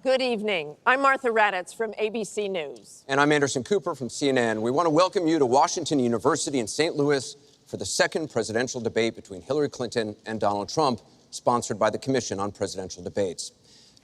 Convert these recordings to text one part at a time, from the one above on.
Good evening. I'm Martha Raddatz from ABC News. And I'm Anderson Cooper from CNN. We want to welcome you to Washington University in St. Louis for the second presidential debate between Hillary Clinton and Donald Trump, sponsored by the Commission on Presidential Debates.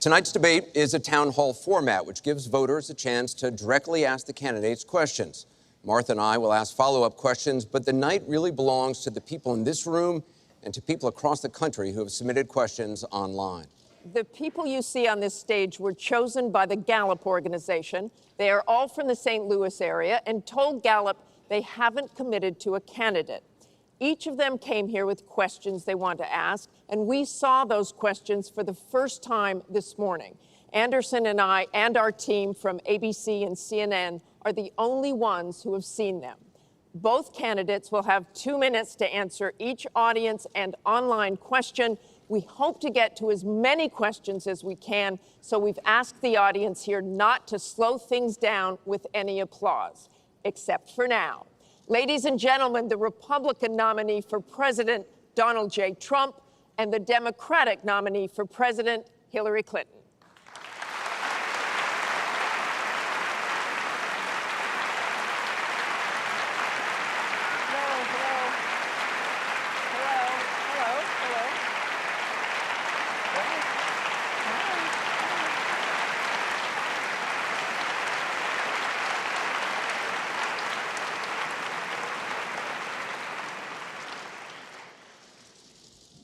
Tonight's debate is a town hall format, which gives voters a chance to directly ask the candidates questions. Martha and I will ask follow-up questions, but the night really belongs to the people in this room and to people across the country who have submitted questions online. The people you see on this stage were chosen by the Gallup organization. They are all from the St. Louis area and told Gallup they haven't committed to a candidate. Each of them came here with questions they want to ask, and we saw those questions for the first time this morning. Anderson and I and our team from ABC and CNN are the only ones who have seen them. Both candidates will have 2 minutes to answer each audience and online question. We hope to get to as many questions as we can, so we've asked the audience here not to slow things down with any applause, except for now. Ladies and gentlemen, the Republican nominee for President, Donald J. Trump, and the Democratic nominee for President, Hillary Clinton.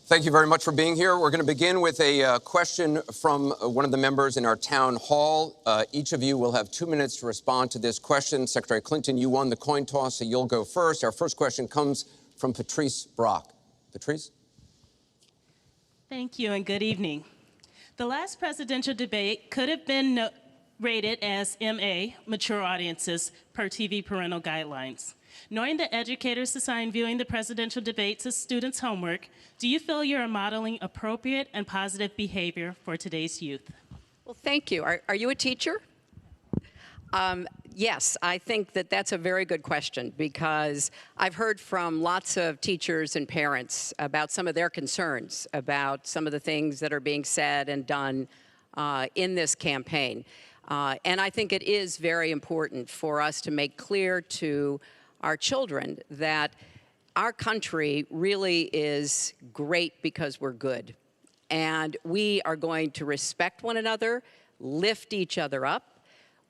Thank you very much for being here. We're going to begin with a question from one of the members in our town hall. Each of you will have 2 minutes to respond to this question. Secretary Clinton, you won the coin toss, so you'll go first. Our first question comes from Patrice Brock. Patrice? Thank you and good evening. The last presidential debate could have been rated as MA, mature audiences, per TV parental guidelines. Knowing that educators assign viewing the presidential debates as students' homework, do you feel you are modeling appropriate and positive behavior for today's youth? Well, thank you. Are you a teacher? Yes, I think that that's a very good question, because I've heard from lots of teachers and parents about some of their concerns about some of the things that are being said and done in this campaign. And I think it is very important for us to make clear to our children that our country really is great because we're good. And we are going to respect one another, lift each other up.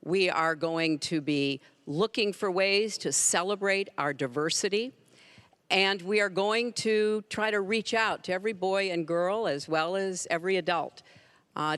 We are going to be looking for ways to celebrate our diversity. And we are going to try to reach out to every boy and girl, as well as every adult,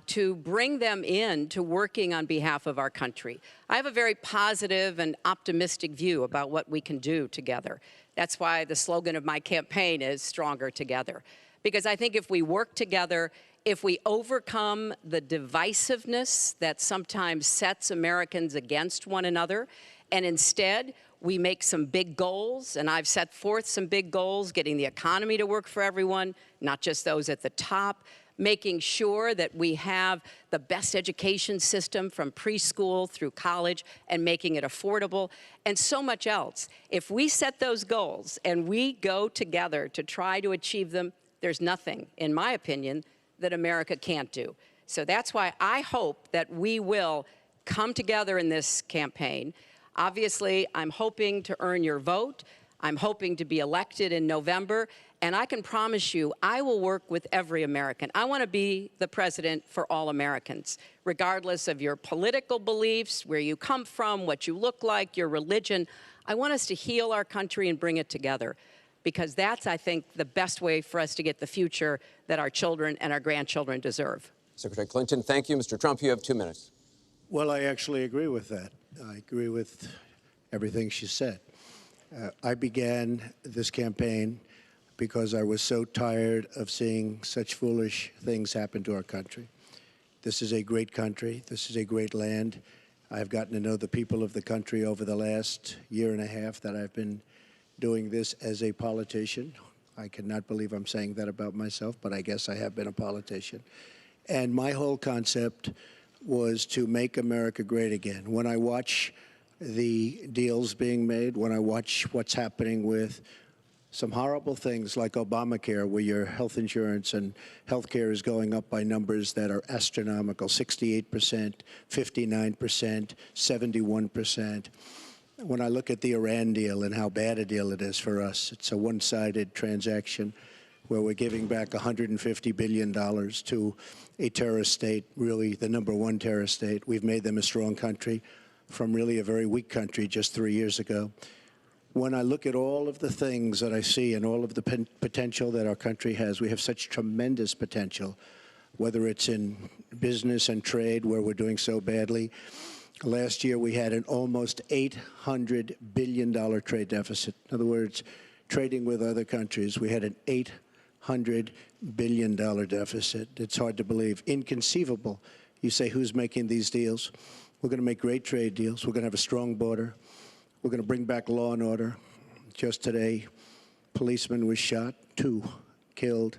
to bring them in to working on behalf of our country. I have a very positive and optimistic view about what we can do together. That's why the slogan of my campaign is Stronger Together. Because I think if we work together, if we overcome the divisiveness that sometimes sets Americans against one another, and instead we make some big goals, and I've set forth some big goals, getting the economy to work for everyone, not just those at the top, making sure that we have the best education system from preschool through college and making it affordable, and so much else. If we set those goals and we go together to try to achieve them, there's nothing, in my opinion, that America can't do. So that's why I hope that we will come together in this campaign. Obviously, I'm hoping to earn your vote. I'm hoping to be elected in November. And I can promise you, I will work with every American. I want to be the president for all Americans, regardless of your political beliefs, where you come from, what you look like, your religion. I want us to heal our country and bring it together, because that's, I think, the best way for us to get the future that our children and our grandchildren deserve. Secretary Clinton, thank you. Mr. Trump, you have 2 minutes. Well, I actually agree with that. I agree with everything she said. I began this campaign because I was so tired of seeing such foolish things happen to our country. This is a great country. This is a great land. I've gotten to know the people of the country over the last year and a half that I've been doing this as a politician. I cannot believe I'm saying that about myself, but I guess I have been a politician. And my whole concept was to make America great again. When I watch the deals being made, when I watch what's happening with some horrible things like Obamacare, where your health insurance and health care is going up by numbers that are astronomical, 68%, 59%, 71%. When I look at the Iran deal and how bad a deal it is for us, it's a one-sided transaction where we're giving back $150 billion to a terrorist state, really the #1 terrorist state. We've made them a strong country from really a very weak country just 3 years ago. When I look at all of the things that I see and all of the potential that our country has, we have such tremendous potential, whether it's in business and trade, where we're doing so badly. Last year, we had an almost $800 billion trade deficit. In other words, trading with other countries, we had an $800 billion deficit. It's hard to believe. Inconceivable. You say, who's making these deals? We're going to make great trade deals. We're going to have a strong border. We're going to bring back law and order. Just today, policeman was shot, 2 killed,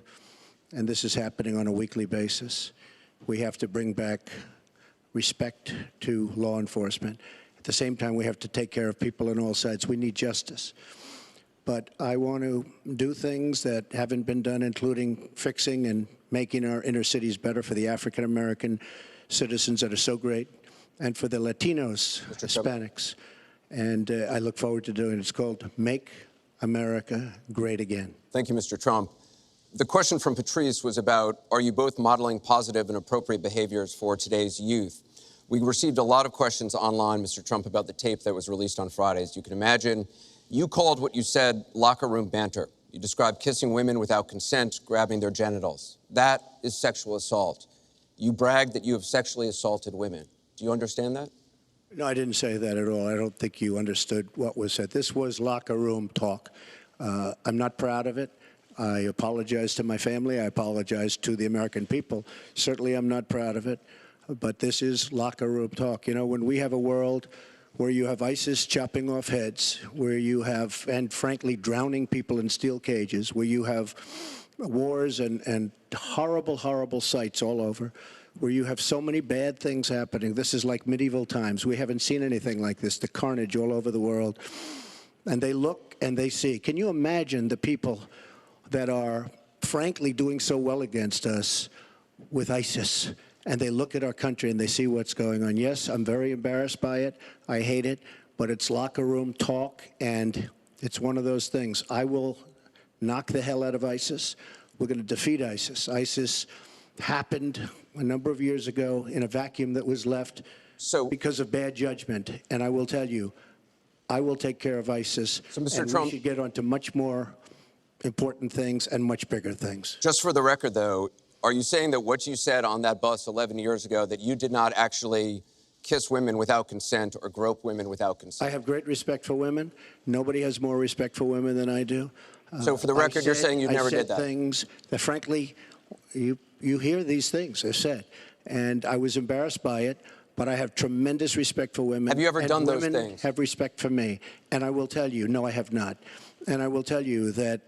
and this is happening on a weekly basis. We have to bring back respect to law enforcement. At the same time, we have to take care of people on all sides. We need justice. But I want to do things that haven't been done, including fixing and making our inner cities better for the African-American citizens that are so great, and for the Latinos, Hispanics. And I look forward to doing it. It's called Make America Great Again. Thank you, Mr. Trump. The question from Patrice was about, are you both modeling positive and appropriate behaviors for today's youth? We received a lot of questions online, Mr. Trump, about the tape that was released on Friday. As you can imagine, you called what you said locker room banter. You described kissing women without consent, grabbing their genitals. That is sexual assault. You bragged that you have sexually assaulted women. Do you understand that? No, I didn't say that at all. I don't think you understood what was said. This was locker room talk. I'm not proud of it. I apologize to my family. I apologize to the American people. Certainly, I'm not proud of it. But this is locker room talk. You know, when we have a world where you have ISIS chopping off heads, where you have, and frankly, drowning people in steel cages, where you have wars and horrible, horrible sights all over, where you have so many bad things happening. This is like medieval times. We haven't seen anything like this, the carnage all over the world. And they look and they see. Can you imagine the people that are, frankly, doing so well against us with ISIS? And they look at our country and they see what's going on. Yes, I'm very embarrassed by it. I hate it. But it's locker room talk, and it's one of those things. I will knock the hell out of ISIS. We're going to defeat ISIS. ISIS happened a number of years ago in a vacuum that was left because of bad judgment. And I will tell you, I will take care of ISIS. So, Mr. And Trump, we should get on to much more important things and much bigger things. Just for the record, though, are you saying that what you said on that bus 11 years ago, that you did not actually kiss women without consent or grope women without consent? I have great respect for women. Nobody has more respect for women than I do. So for the record, you're saying you never did that? I said things that, frankly, you hear these things are said. And I was embarrassed by it, but I have tremendous respect for women. Have you ever done those things? Women have respect for me. And I will tell you, no, I have not. And I will tell you that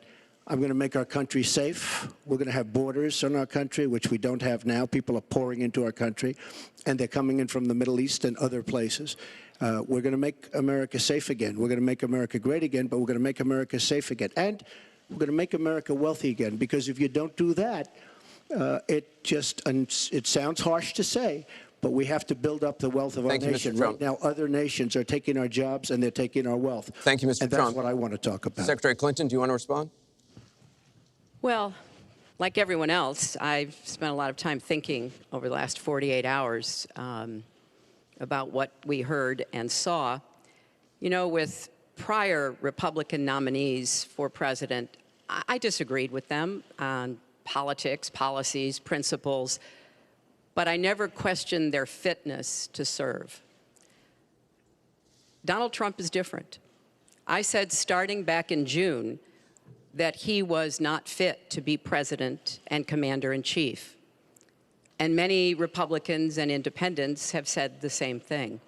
I'm going to make our country safe. We're going to have borders in our country, which we don't have now. People are pouring into our country, and they're coming in from the Middle East and other places. We're going to make America safe again. We're going to make America great again, but we're going to make America safe again. And we're going to make America wealthy again, because if you don't do that, it sounds harsh to say, but we have to build up the wealth of our nation. Right now, other nations are taking our jobs and they're taking our wealth. Thank you, Mr. Trump. And that's what I want to talk about. Secretary Clinton, do you want to respond? Well, like everyone else, I've spent a lot of time thinking over the last 48 hours about what we heard and saw. You know, with prior Republican nominees for president, I disagreed with them on politics, policies, principles, but I never questioned their fitness to serve. Donald Trump is different. I said starting back in June that he was not fit to be president and commander-in-chief. And many Republicans and independents have said the same thing.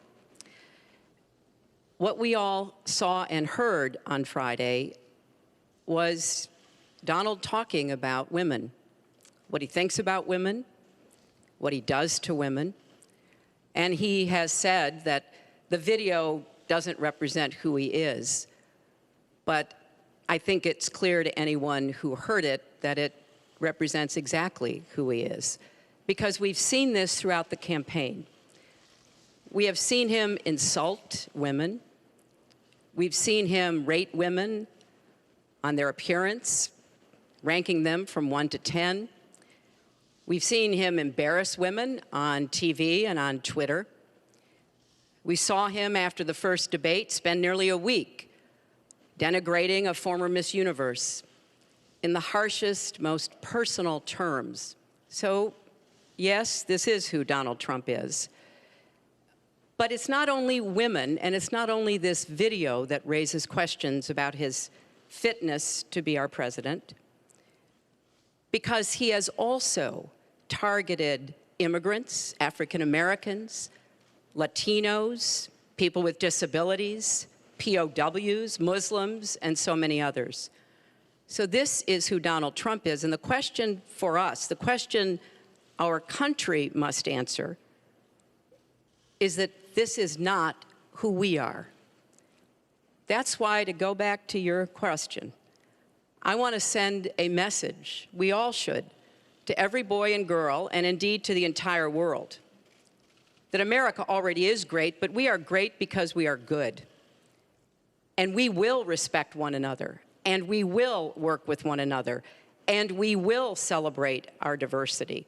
What we all saw and heard on Friday was Donald talking about women, what he thinks about women, what he does to women. And he has said that the video doesn't represent who he is, but I think it's clear to anyone who heard it that it represents exactly who he is, because we've seen this throughout the campaign. We have seen him insult women. We've seen him rate women on their appearance, ranking them from 1 to 10. We've seen him embarrass women on TV and on Twitter. We saw him after the first debate spend nearly a week denigrating a former Miss Universe in the harshest, most personal terms. So, yes, this is who Donald Trump is. But it's not only women, and it's not only this video that raises questions about his fitness to be our president, because he has also targeted immigrants, African Americans, Latinos, people with disabilities, POWs, Muslims, and so many others. So this is who Donald Trump is. And the question for us, the question our country must answer, is that this is not who we are. That's why, to go back to your question, I want to send a message, we all should, to every boy and girl, and indeed to the entire world, that America already is great, but we are great because we are good. And we will respect one another, and we will work with one another, and we will celebrate our diversity.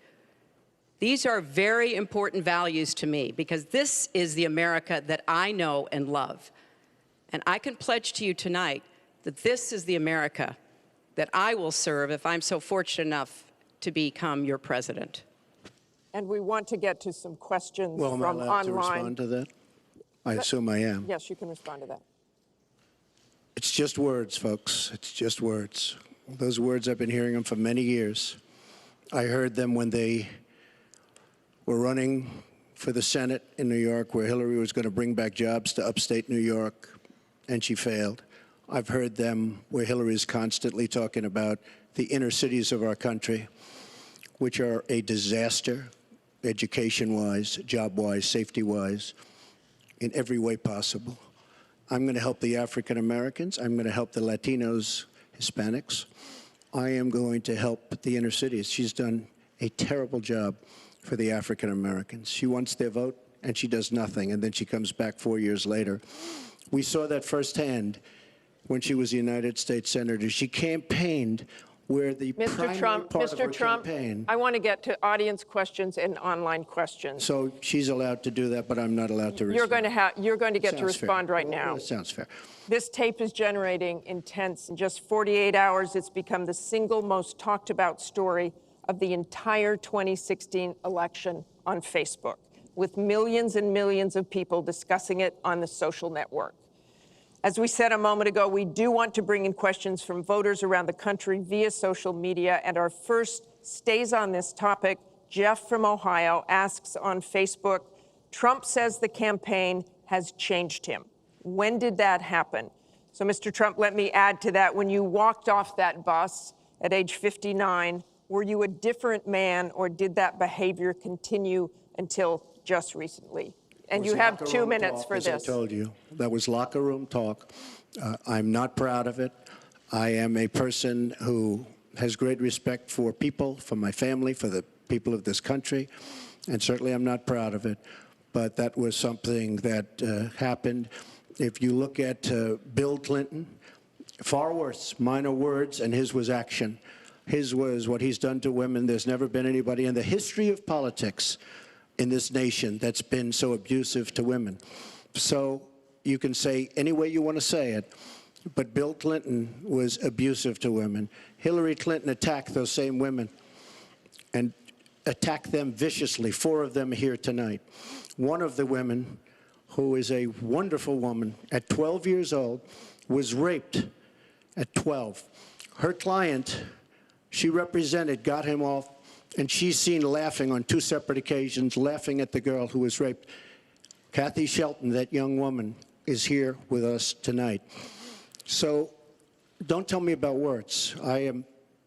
These are very important values to me, because this is the America that I know and love. And I can pledge to you tonight that this is the America that I will serve if I'm so fortunate enough to become your president. And we want to get to some questions Well, from am I allowed to online. respond to that? I assume I am. Yes, you can respond to that. It's just words, folks. It's just words. Those words, I've been hearing them for many years. I heard them when they were running for the Senate in New York, where Hillary was going to bring back jobs to upstate New York, and she failed. I've heard them where Hillary is constantly talking about the inner cities of our country, which are a disaster, education-wise, job-wise, safety-wise, in every way possible. I'm going to help the African Americans. I'm going to help the Latinos, Hispanics. I am going to help the inner cities. She's done a terrible job for the African Americans. She wants their vote, and she does nothing, and then she comes back 4 years later. We saw that firsthand when she was a United States Senator. She campaigned where the primary part of her campaign. I want to get to audience questions and online questions. So she's allowed to do that, but I'm not allowed to respond. You're going to get to respond right now. That sounds fair. This tape is generating intense. In just 48 hours, it's become the single most talked about story of the entire 2016 election on Facebook, with millions and millions of people discussing it on the social network. As we said a moment ago, we do want to bring in questions from voters around the country via social media, and our first stays on this topic. Jeff from Ohio asks on Facebook, Trump says the campaign has changed him. When did that happen? So, Mr. Trump, let me add to that. When you walked off that bus at age 59, were you a different man, or did that behavior continue until just recently? And you have 2 minutes for this. As I told you, that was locker room talk. I'm not proud of it. I am a person who has great respect for people, for my family, for the people of this country, and certainly I'm not proud of it. But that was something that happened. If you look at Bill Clinton, far worse, minor words, and his was action. His was what he's done to women. There's never been anybody in the history of politics in this nation that's been so abusive to women. So you can say any way you want to say it, but Bill Clinton was abusive to women. Hillary Clinton attacked those same women and attacked them viciously. 4 of them are here tonight. One of the women, who is a wonderful woman, at 12 years old, was raped at 12. Her client, she represented, got him off, and she's seen laughing on 2 separate occasions, laughing at the girl who was raped. Kathy Shelton, that young woman, is here with us tonight. So don't tell me about words. I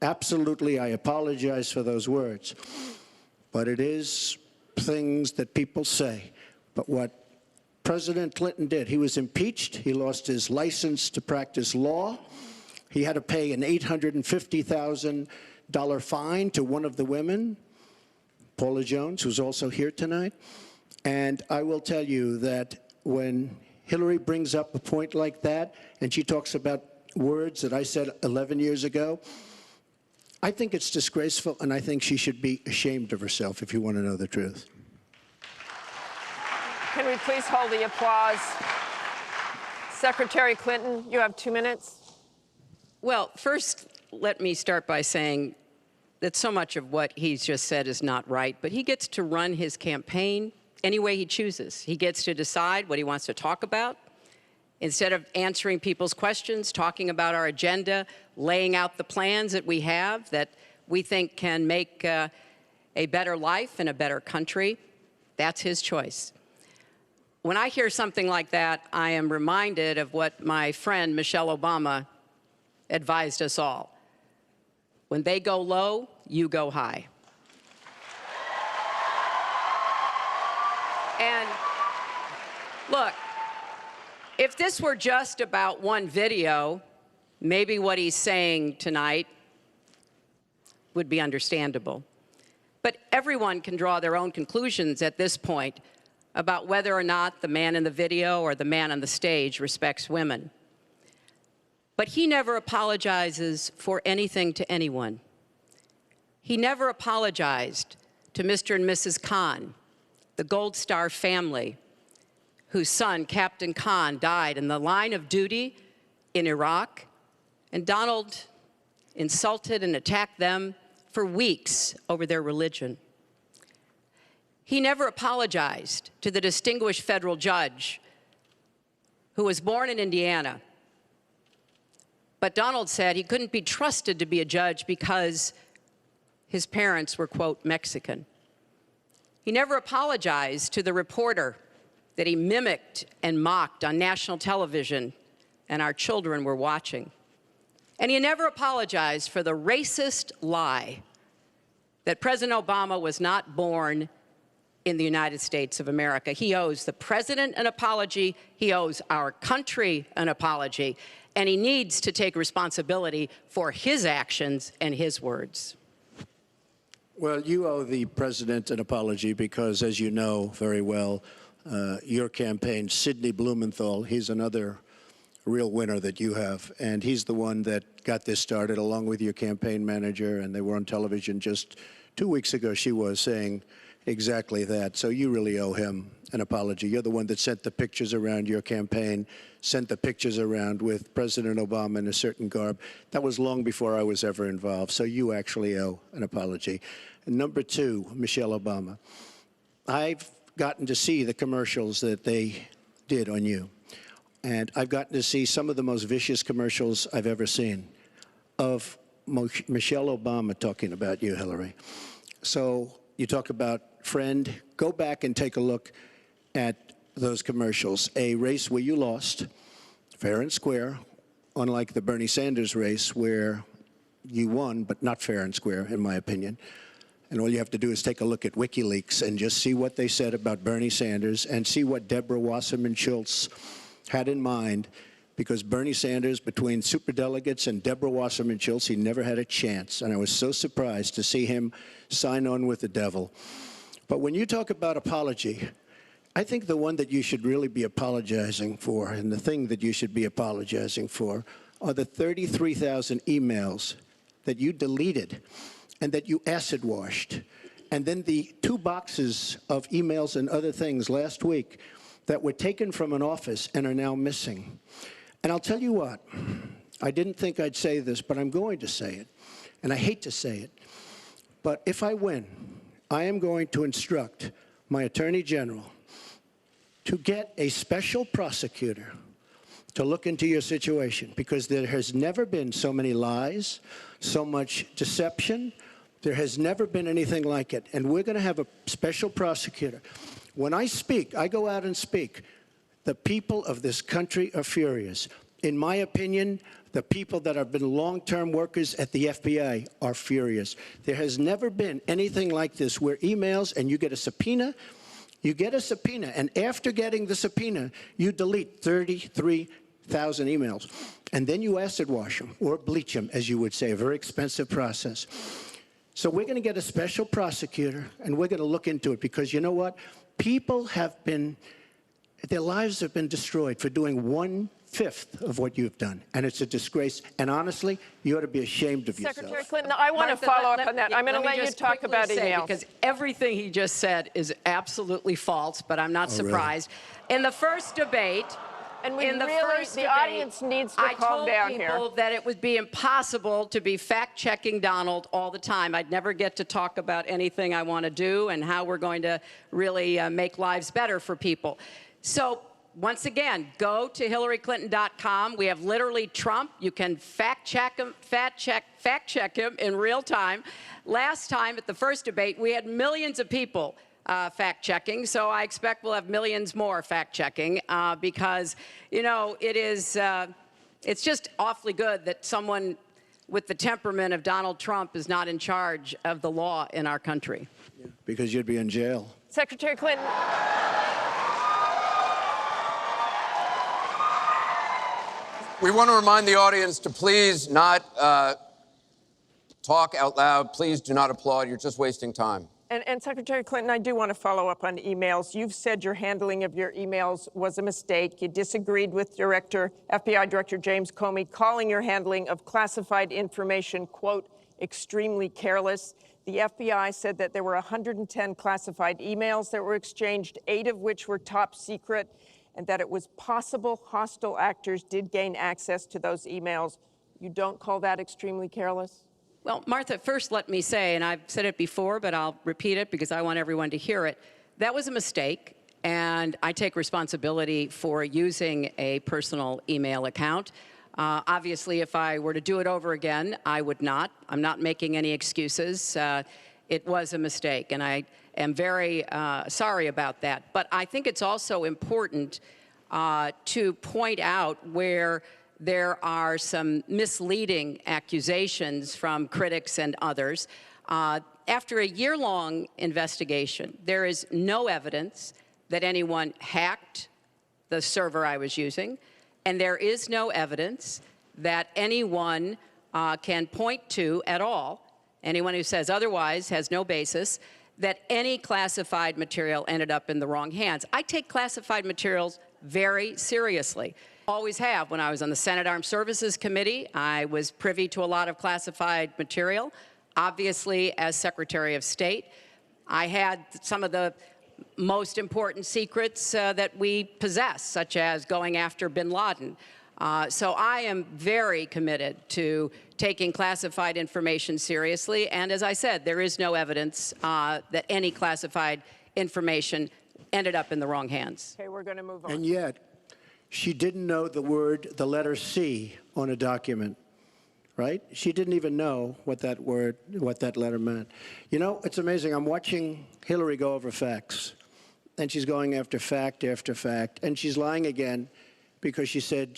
apologize for those words. But it is things that people say. But what President Clinton did, he was impeached. He lost his license to practice law. He had to pay an $850,000 fine to one of the women, Paula Jones, who's also here tonight. And I will tell you that when Hillary brings up a point like that, and she talks about words that I said 11 years ago, I think it's disgraceful, and I think she should be ashamed of herself, if you want to know the truth. Can we please hold the applause? Secretary Clinton, you have 2 minutes. Well, first, let me start by saying that so much of what he's just said is not right, but he gets to run his campaign any way he chooses. He gets to decide what he wants to talk about. Instead of answering people's questions, talking about our agenda, laying out the plans that we have that we think can make a better life and a better country, that's his choice. When I hear something like that, I am reminded of what my friend Michelle Obama advised us all. When they go low, you go high. And look, if this were just about one video, maybe what he's saying tonight would be understandable. But everyone can draw their own conclusions at this point about whether or not the man in the video or the man on the stage respects women. But he never apologizes for anything to anyone. He never apologized to Mr. and Mrs. Khan, the Gold Star family, whose son, Captain Khan, died in the line of duty in Iraq, and Donald insulted and attacked them for weeks over their religion. He never apologized to the distinguished federal judge who was born in Indiana. But Donald said he couldn't be trusted to be a judge because his parents were, quote, Mexican. He never apologized to the reporter that he mimicked and mocked on national television and our children were watching. And he never apologized for the racist lie that President Obama was not born in the United States of America. He owes the president an apology. He owes our country an apology. And he needs to take responsibility for his actions and his words. Well, you owe the president an apology because, as you know very well, your campaign, Sidney Blumenthal, he's another real winner that you have. And he's the one that got this started along with your campaign manager. And they were on television just 2 weeks ago, she was saying exactly that. So you really owe him an apology. You're the one that sent the pictures around your campaign, sent the pictures around with President Obama in a certain garb. That was long before I was ever involved. So you actually owe an apology. And number two, Michelle Obama. I've gotten to see the commercials that they did on you. And I've gotten to see some of the most vicious commercials I've ever seen of Michelle Obama talking about you, Hillary. So you talk about friend, go back and take a look at those commercials. A race where you lost, fair and square, unlike the Bernie Sanders race where you won, but not fair and square, in my opinion. And all you have to do is take a look at WikiLeaks and just see what they said about Bernie Sanders and see what Deborah Wasserman Schultz had in mind, because Bernie Sanders, between superdelegates and Deborah Wasserman Schultz, he never had a chance. And I was so surprised to see him sign on with the devil. But when you talk about apology, I think the one that you should really be apologizing for, and the thing that you should be apologizing for, are the 33,000 emails that you deleted and that you acid washed. And then the 2 boxes of emails and other things last week that were taken from an office and are now missing. And I'll tell you what, I didn't think I'd say this, but I'm going to say it. And I hate to say it. But if I win, I am going to instruct my Attorney General to get a special prosecutor to look into your situation, because there has never been so many lies, so much deception. There has never been anything like it. And we're going to have a special prosecutor. When I speak, I go out and speak. The people of this country are furious. In my opinion, the people that have been long-term workers at the FBI are furious. There has never been anything like this where emails and you get a subpoena, and after getting the subpoena, you delete 33 emails, and then you acid wash them or bleach them, as you would say, a very expensive process. So we're going to get a special prosecutor, and we're going to look into it, because you know what? People have been, their lives have been destroyed for doing 1/5 of what you've done, and it's a disgrace. And honestly, you ought to be ashamed of yourself. Secretary Clinton, I want to follow up on that. I'm going to let you talk about emails. Because everything he just said is absolutely false, but I'm not surprised. Really? In the first debate, And the audience needs to calm down here. I told people that it would be impossible to be fact-checking Donald all the time. I'd never get to talk about anything I want to do and how we're going to really make lives better for people. So once again, go to Hillaryclinton.com. We have literally Trump. You can fact check him in real time. Last time at the first debate, we had millions of people fact-checking, so I expect we'll have millions more fact-checking because, you know, it's just awfully good that someone with the temperament of Donald Trump is not in charge of the law in our country. Yeah, because you'd be in jail. Secretary Clinton. We want to remind the audience to please not talk out loud. Please do not applaud. You're just wasting time. And Secretary Clinton, I do want to follow up on emails. You've said your handling of your emails was a mistake. You disagreed with FBI Director James Comey, calling your handling of classified information, quote, extremely careless. The FBI said that there were 110 classified emails that were exchanged, 8 of which were top secret, and that it was possible hostile actors did gain access to those emails. You don't call that extremely careless? Well, Martha, first let me say, and I've said it before, but I'll repeat it because I want everyone to hear it, that was a mistake, and I take responsibility for using a personal email account. Obviously, if I were to do it over again, I would not. I'm not making any excuses. It was a mistake, and I am very sorry about that. But I think it's also important to point out where there are some misleading accusations from critics and others. After a year-long investigation, there is no evidence that anyone hacked the server I was using, and there is no evidence that anyone can point to at all, anyone who says otherwise has no basis, that any classified material ended up in the wrong hands. I take classified materials very seriously. Always have. When I was on the Senate Armed Services Committee, I was privy to a lot of classified material. Obviously, as Secretary of State, I had some of the most important secrets that we possess, such as going after bin Laden. So I am very committed to taking classified information seriously. And as I said, there is no evidence that any classified information ended up in the wrong hands. Okay, we're going to move on. And yet, she didn't know the letter C on a document, right? She didn't even know what that letter meant. You know, it's amazing. I'm watching Hillary go over facts, and she's going after fact after fact, and she's lying again because she said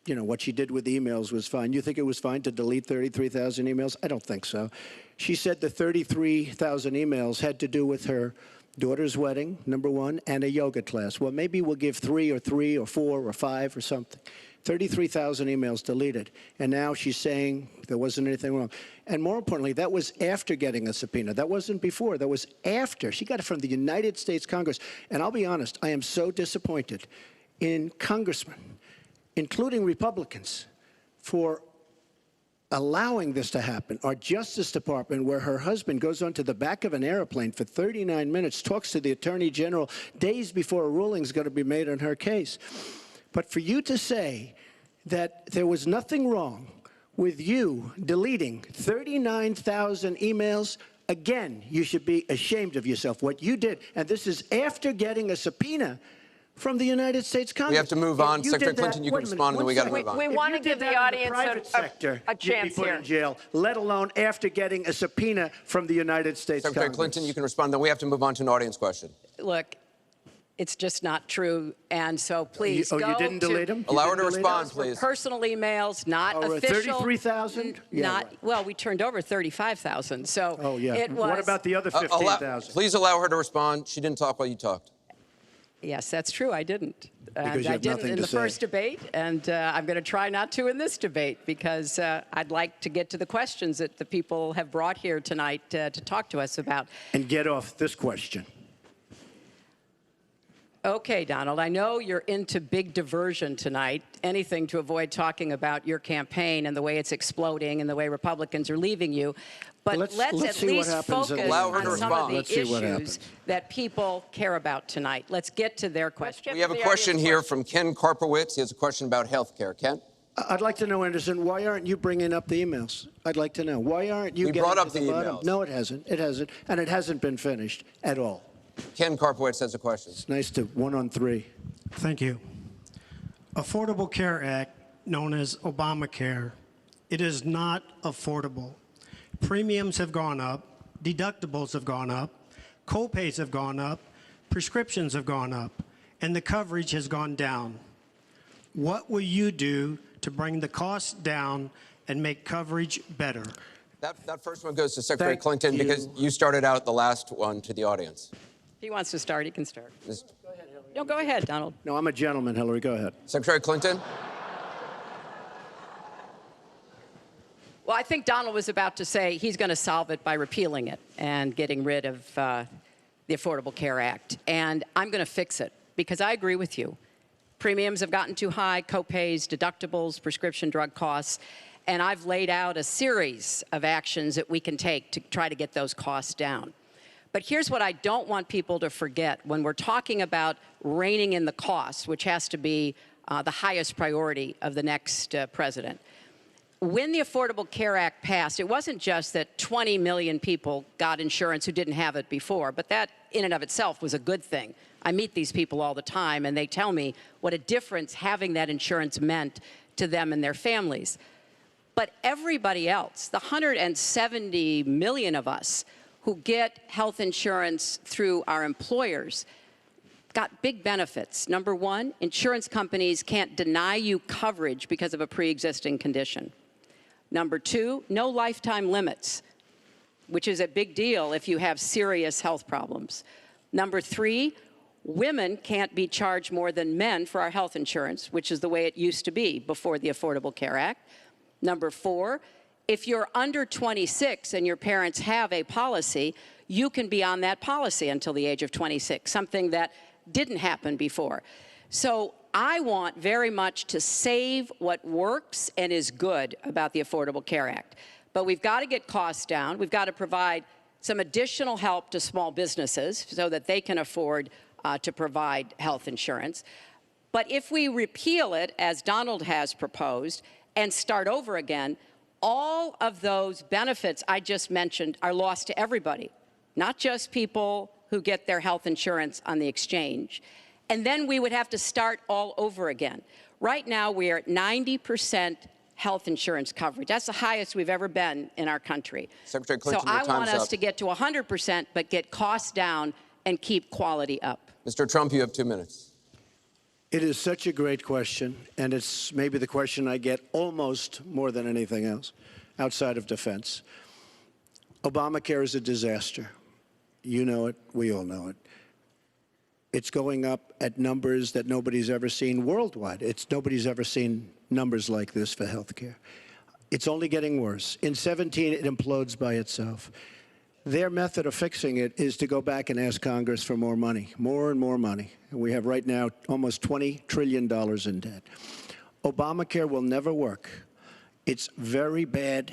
what she did with emails was fine. You think it was fine to delete 33,000 emails? I don't think so. She said the 33,000 emails had to do with her daughter's wedding, number one, and a yoga class. Well, maybe we'll give 3 or 4 or 5 or something. 33,000 emails deleted. And now she's saying there wasn't anything wrong. And more importantly, that was after getting a subpoena. That wasn't before. That was after. She got it from the United States Congress. And I'll be honest, I am so disappointed in congressmen, including Republicans, for allowing this to happen. Our Justice Department, where her husband goes onto the back of an airplane for 39 minutes, talks to the Attorney General days before a ruling is going to be made on her case. But for you to say that there was nothing wrong with you deleting 39,000 emails, again, you should be ashamed of yourself, what you did. And this is after getting a subpoena from the United States Congress. We have to move on. Secretary Clinton, you can respond, and then we got to move on. We want to give the audience a chance you'd be put in jail, let alone after getting a subpoena from the United States Congress. Secretary Clinton, you can respond. Then we have to move on to an audience question. Look, it's just not true, and so please go you didn't delete them? Allow her to respond, please. Personal emails, not official. 33,000? Yeah, well, we turned over 35,000, so yeah. it was. What about the other 15,000? Please allow her to respond. She didn't talk while you talked. Yes, that's true. I didn't. And you I have didn't nothing in to the say. first debate, and I'm going to try not to in this debate because I'd like to get to the questions that the people have brought here tonight to talk to us about. And get off this question. Okay, Donald, I know you're into big diversion tonight, anything to avoid talking about your campaign and the way it's exploding and the way Republicans are leaving you. But Let's let's see at what least happens at focus the Allow her on to some of respond. the Let's see what issues happens. that people care about tonight. Let's get to their questions. We have a question here from Ken Karpowitz. He has a question about health care. Ken? I'd like to know, Anderson, why aren't you bringing up the emails? I'd like to know. Why aren't you We getting brought up to the bottom? emails. No, it hasn't. It hasn't. And it hasn't been finished at all. Ken Karpowitz has a question. It's nice to 1-on-3. Thank you. Affordable Care Act, known as Obamacare, it is not affordable. Premiums have gone up, deductibles have gone up, co-pays have gone up, prescriptions have gone up, and the coverage has gone down. What will you do to bring the costs down and make coverage better? That first one goes to Secretary Thank Clinton you. because you started out the last one to the audience. If he wants to start, he can start. Ms. No, go ahead, Donald. No, I'm a gentleman, Hillary. Go ahead. Secretary Clinton? Well, I think Donald was about to say he's going to solve it by repealing it and getting rid of the Affordable Care Act. And I'm going to fix it because I agree with you. Premiums have gotten too high, co-pays, deductibles, prescription drug costs. And I've laid out a series of actions that we can take to try to get those costs down. But here's what I don't want people to forget when we're talking about reining in the costs, which has to be the highest priority of the next president. When the Affordable Care Act passed, it wasn't just that 20 million people got insurance who didn't have it before, but that in and of itself was a good thing. I meet these people all the time, and they tell me what a difference having that insurance meant to them and their families. But everybody else, the 170 million of us who get health insurance through our employers, got big benefits. Number one, insurance companies can't deny you coverage because of a pre-existing condition. Number two, no lifetime limits, which is a big deal if you have serious health problems. Number three, women can't be charged more than men for our health insurance, which is the way it used to be before the Affordable Care Act. Number four, if you're under 26 and your parents have a policy, you can be on that policy until the age of 26, something that didn't happen before. So I want very much to save what works and is good about the Affordable Care Act. But we've got to get costs down. We've got to provide some additional help to small businesses so that they can afford to provide health insurance. But if we repeal it, as Donald has proposed, and start over again, all of those benefits I just mentioned are lost to everybody, not just people who get their health insurance on the exchange. And then we would have to start all over again. Right now, we are at 90% health insurance coverage. That's the highest we've ever been in our country. Secretary Clinton, so your I time's want us up. to get to 100%, but get costs down and keep quality up. Mr. Trump, you have 2 minutes. It is such a great question, and it's maybe the question I get almost more than anything else outside of defense. Obamacare is a disaster. You know it. We all know it. It's going up at numbers that nobody's ever seen worldwide. Nobody's ever seen numbers like this for health care. It's only getting worse. In 17, it implodes by itself. Their method of fixing it is to go back and ask Congress for more money, more and more money. And we have right now almost $20 trillion in debt. Obamacare will never work. It's very bad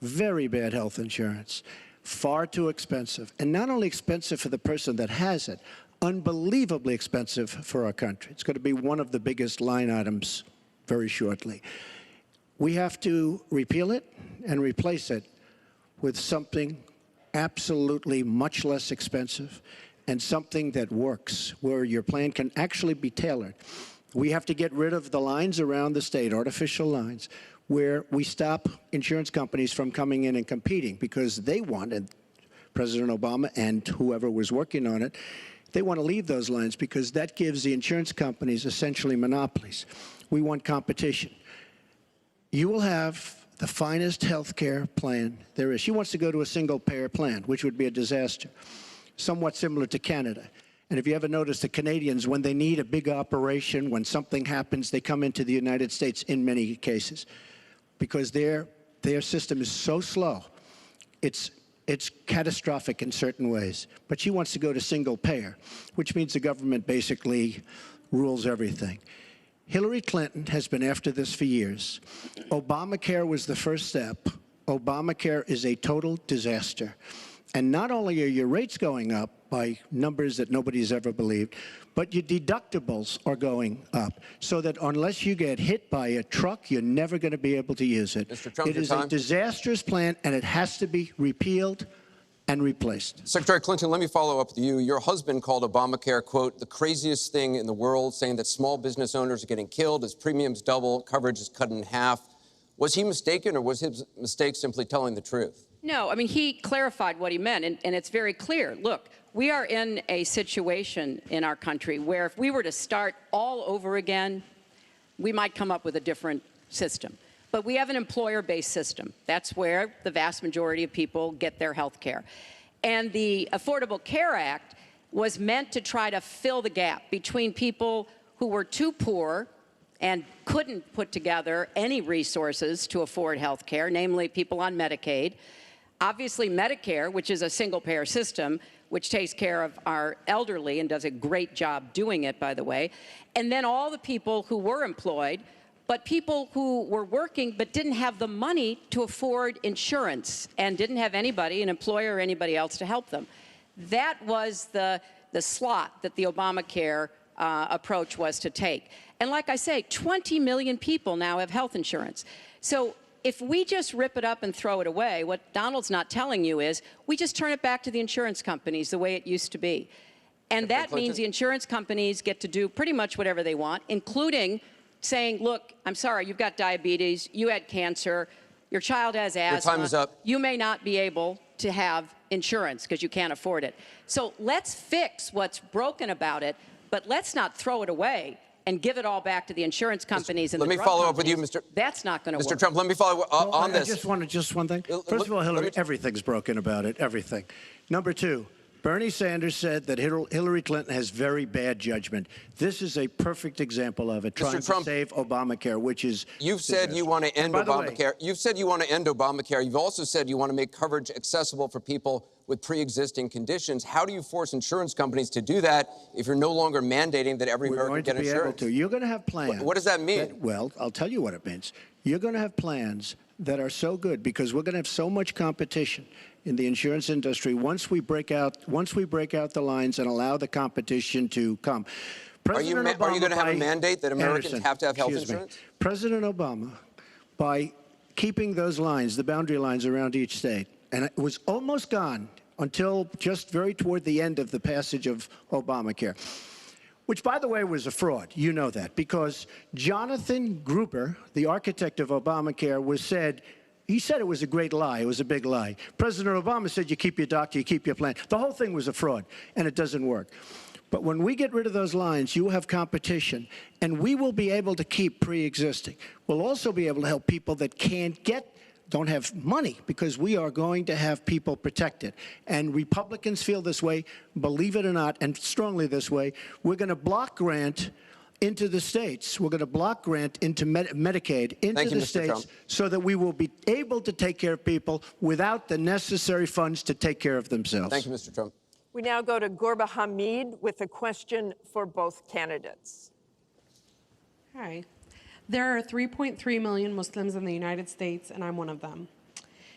health insurance, far too expensive. And not only expensive for the person that has it, unbelievably expensive for our country. It's going to be one of the biggest line items very shortly. We have to repeal it and replace it with something absolutely much less expensive and something that works, where your plan can actually be tailored. We have to get rid of the lines around the state, artificial lines, where we stop insurance companies from coming in and competing because they wanted, President Obama and whoever was working on it, they want to leave those lines because that gives the insurance companies essentially monopolies. We want competition. You will have the finest health care plan there is. She wants to go to a single-payer plan, which would be a disaster, somewhat similar to Canada. And if you ever notice, the Canadians, when they need a big operation, when something happens, they come into the United States in many cases because their system is so slow. It's catastrophic in certain ways. But she wants to go to single payer, which means the government basically rules everything. Hillary Clinton has been after this for years. Obamacare was the first step. Obamacare is a total disaster. And not only are your rates going up by numbers that nobody's ever believed, but your deductibles are going up, so that unless you get hit by a truck, you're never going to be able to use it. Mr. Trump, it is a disastrous plan, and it has to be repealed and replaced. Secretary Clinton, let me follow up with you. Your husband called Obamacare, quote, the craziest thing in the world, saying that small business owners are getting killed as premiums double, coverage is cut in half. Was he mistaken, or was his mistake simply telling the truth? No, I mean, he clarified what he meant, and it's very clear. Look, we are in a situation in our country where if we were to start all over again, we might come up with a different system. But we have an employer-based system. That's where the vast majority of people get their health care. And the Affordable Care Act was meant to try to fill the gap between people who were too poor and couldn't put together any resources to afford health care, namely people on Medicaid. Obviously, Medicare, which is a single-payer system, which takes care of our elderly and does a great job doing it, by the way. And then all the people who were employed, but people who were working but didn't have the money to afford insurance and didn't have anybody, an employer or anybody else, to help them. That was the slot that the Obamacare approach was to take. And like I say, 20 million people now have health insurance. So if we just rip it up and throw it away, what Donald's not telling you is we just turn it back to the insurance companies the way it used to be. And that means the insurance companies get to do pretty much whatever they want, including saying, look, I'm sorry, you've got diabetes, you had cancer, your child has asthma. Your time is up. You may not be able to have insurance because you can't afford it. So let's fix what's broken about it, but let's not throw it away and give it all back to the insurance companies and the drug companies. Let me follow up with you, Mr. That's not going to work. Mr. Trump, let me follow up on this. I just wanted just one thing. First of all, Hillary, everything's broken about it, everything. Number two, Bernie Sanders said that Hillary Clinton has very bad judgment. This is a perfect example of it, trying to save Obamacare, which is You've said you want to end Obamacare. You've said you want to end Obamacare. You've also said you want to make coverage accessible for people with pre-existing conditions. How do you force insurance companies to do that if you're no longer mandating that every American get insurance? You're going to have plans. What does that mean? Well, I'll tell you what it means. You're going to have plans that are so good because we're going to have so much competition in the insurance industry once we break out the lines and allow the competition to come. Are you going to have a mandate that Americans have to have health insurance? President Obama, by keeping those lines, the boundary lines around each state, and it was almost gone until just very toward the end of the passage of Obamacare, which, by the way, was a fraud. You know that, because Jonathan Gruber, the architect of Obamacare, he said it was a great lie. It was a big lie. President Obama said you keep your doctor, you keep your plan. The whole thing was a fraud, and it doesn't work. But when we get rid of those lines, you will have competition, and we will be able to keep pre-existing. We'll also be able to help people that don't have money, because we are going to have people protected. And Republicans feel this way, believe it or not, and strongly this way. We're going to block grant into the states. We're going to block grant into Medicaid into the states so that we will be able to take care of people without the necessary funds to take care of themselves. Thank you, Mr. Trump. We now go to Gorba Hamid with a question for both candidates. Hi. There are 3.3 million Muslims in the United States, and I'm one of them.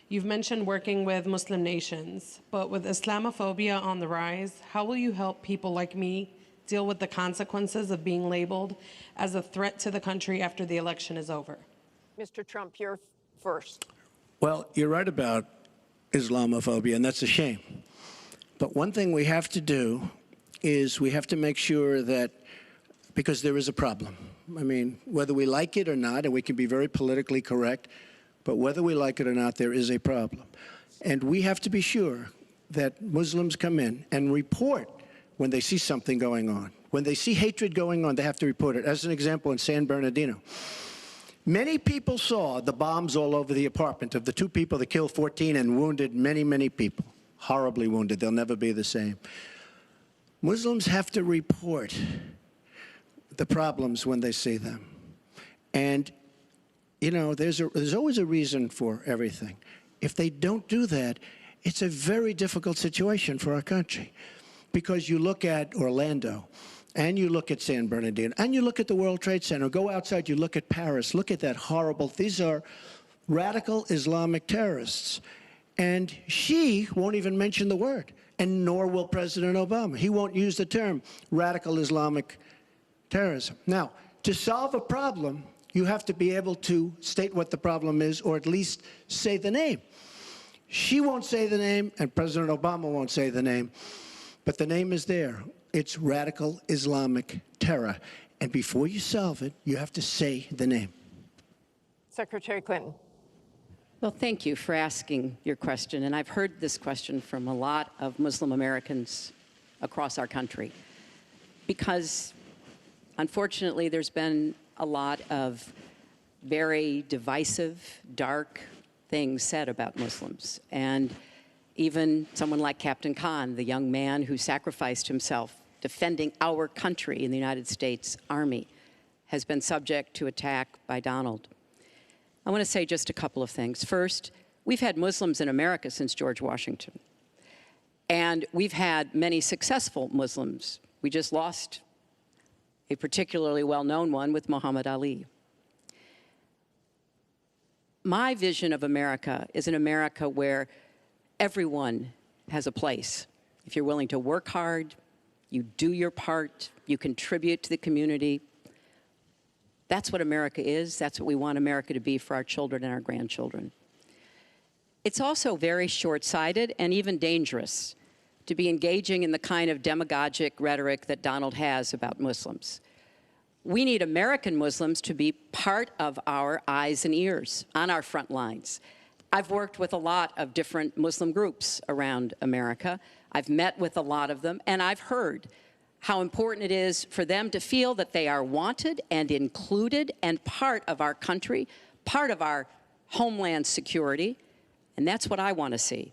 You've mentioned working with Muslim nations, but with Islamophobia on the rise, how will you help people like me deal with the consequences of being labeled as a threat to the country after the election is over? Mr. Trump, you're first. Well, you're right about Islamophobia, and that's a shame. But one thing we have to do is we have to make sure that, because there is a problem. I mean, whether we like it or not, and we can be very politically correct, but whether we like it or not, there is a problem. And we have to be sure that Muslims come in and report when they see something going on. When they see hatred going on, they have to report it. As an example, in San Bernardino, many people saw the bombs all over the apartment of the two people that killed 14 and wounded many, many people. Horribly wounded. They'll never be the same. Muslims have to report the problems when they see them. And, you know, there's always a reason for everything. If they don't do that, it's a very difficult situation for our country. Because you look at Orlando, and you look at San Bernardino, and you look at the World Trade Center, go outside, you look at Paris, look at that horrible, these are radical Islamic terrorists. And she won't even mention the word, and nor will President Obama. He won't use the term radical Islamic terrorism. Now, to solve a problem, you have to be able to state what the problem is, or at least say the name. She won't say the name, and President Obama won't say the name, but the name is there. It's radical Islamic terror. And before you solve it, you have to say the name. Secretary Clinton. Well, thank you for asking your question. And I've heard this question from a lot of Muslim Americans across our country. Because, unfortunately, there's been a lot of very divisive, dark things said about Muslims. And even someone like Captain Khan, the young man who sacrificed himself defending our country in the United States Army, has been subject to attack by Donald. I want to say just a couple of things. First, we've had Muslims in America since George Washington. And we've had many successful Muslims. We just lost a particularly well-known one with Muhammad Ali. My vision of America is an America where everyone has a place. If you're willing to work hard, you do your part, you contribute to the community. That's what America is. That's what we want America to be for our children and our grandchildren. It's also very short-sighted and even dangerous to be engaging in the kind of demagogic rhetoric that Donald has about Muslims. We need American Muslims to be part of our eyes and ears on our front lines. I've worked with a lot of different Muslim groups around America. I've met with a lot of them, and I've heard how important it is for them to feel that they are wanted and included and part of our country, part of our homeland security, and that's what I want to see.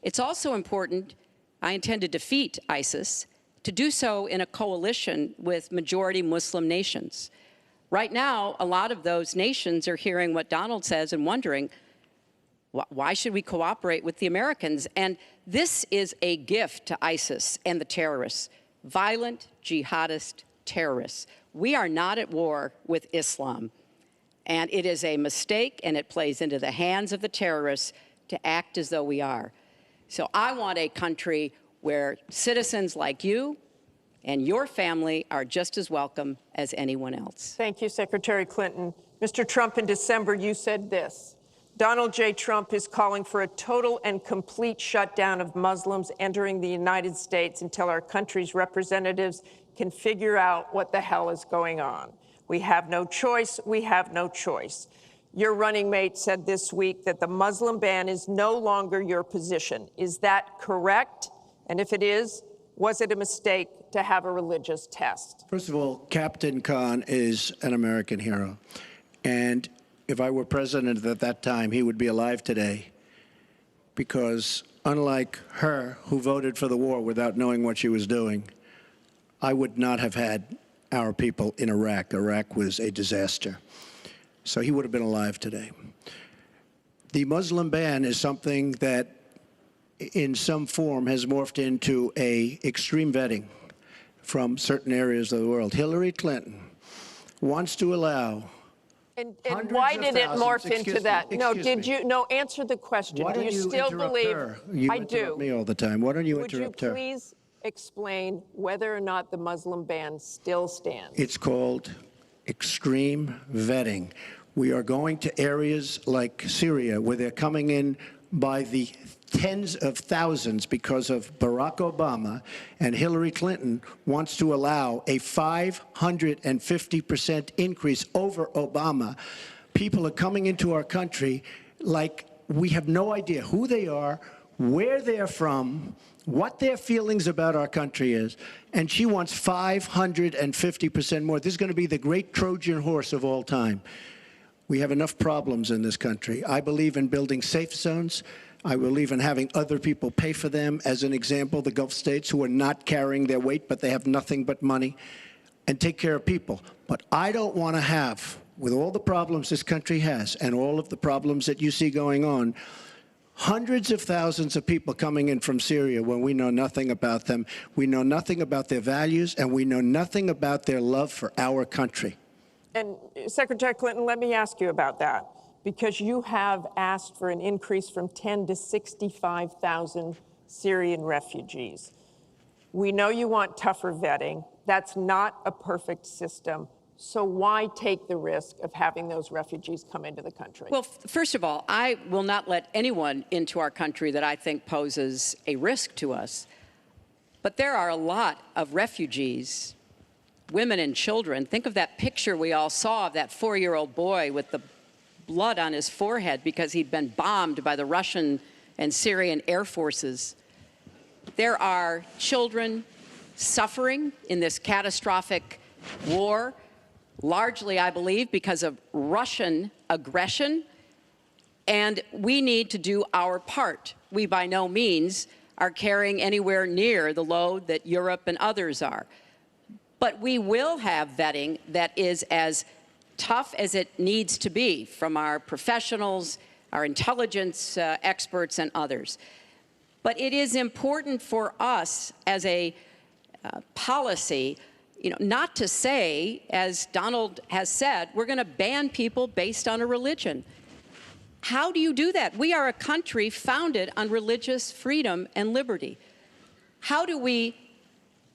It's also important, I intend to defeat ISIS, to do so in a coalition with majority Muslim nations. Right now, a lot of those nations are hearing what Donald says and wondering, why should we cooperate with the Americans? And this is a gift to ISIS and the terrorists, violent jihadist terrorists. We are not at war with Islam. And it is a mistake, and it plays into the hands of the terrorists to act as though we are. So I want a country where citizens like you and your family are just as welcome as anyone else. Thank you, Secretary Clinton. Mr. Trump, in December, you said this: Donald J. Trump is calling for a total and complete shutdown of Muslims entering the United States until our country's representatives can figure out what the hell is going on. We have no choice. We have no choice. Your running mate said this week that the Muslim ban is no longer your position. Is that correct? And if it is, was it a mistake to have a religious test? First of all, Captain Khan is an American hero. And if I were president at that time, he would be alive today, because unlike her, who voted for the war without knowing what she was doing, I would not have had our people in Iraq. Iraq was a disaster. So he would have been alive today. The Muslim ban is something that in some form has morphed into an extreme vetting from certain areas of the world. Hillary Clinton wants to allow And why did it morph into that? No, did you? No, answer the question. Why do don't you you still interrupt believe? her? You I interrupt do. me all the time. Why don't you Would interrupt you her? please explain whether or not the Muslim ban still stands? It's called extreme vetting. We are going to areas like Syria, where they're coming in by the tens of thousands because of Barack Obama, and Hillary Clinton wants to allow a 550% increase over Obama. People are coming into our country like we have no idea who they are, where they're from, what their feelings about our country is, and she wants 550% more. This is going to be the great Trojan horse of all time. We have enough problems in this country. I believe in building safe zones. I believe in having other people pay for them. As an example, the Gulf states who are not carrying their weight, but they have nothing but money, and take care of people. But I don't want to have, with all the problems this country has and all of the problems that you see going on, hundreds of thousands of people coming in from Syria when we know nothing about them, we know nothing about their values, and we know nothing about their love for our country. And Secretary Clinton, let me ask you about that, because you have asked for an increase from 10 to 65,000 Syrian refugees. We know you want tougher vetting. That's not a perfect system. So why take the risk of having those refugees come into the country? Well, first of all, I will not let anyone into our country that I think poses a risk to us. But there are a lot of refugees, women and children. Think of that picture we all saw of that 4-year-old boy with the blood on his forehead because he'd been bombed by the Russian and Syrian air forces. There are children suffering in this catastrophic war, largely, I believe, because of Russian aggression, and we need to do our part. We by no means are carrying anywhere near the load that Europe and others are. But we will have vetting that is as tough as it needs to be from our professionals, our intelligence experts, and others. But it is important for us as a policy, not to say, as Donald has said, we're going to ban people based on a religion. How do you do that? We are a country founded on religious freedom and liberty. How do we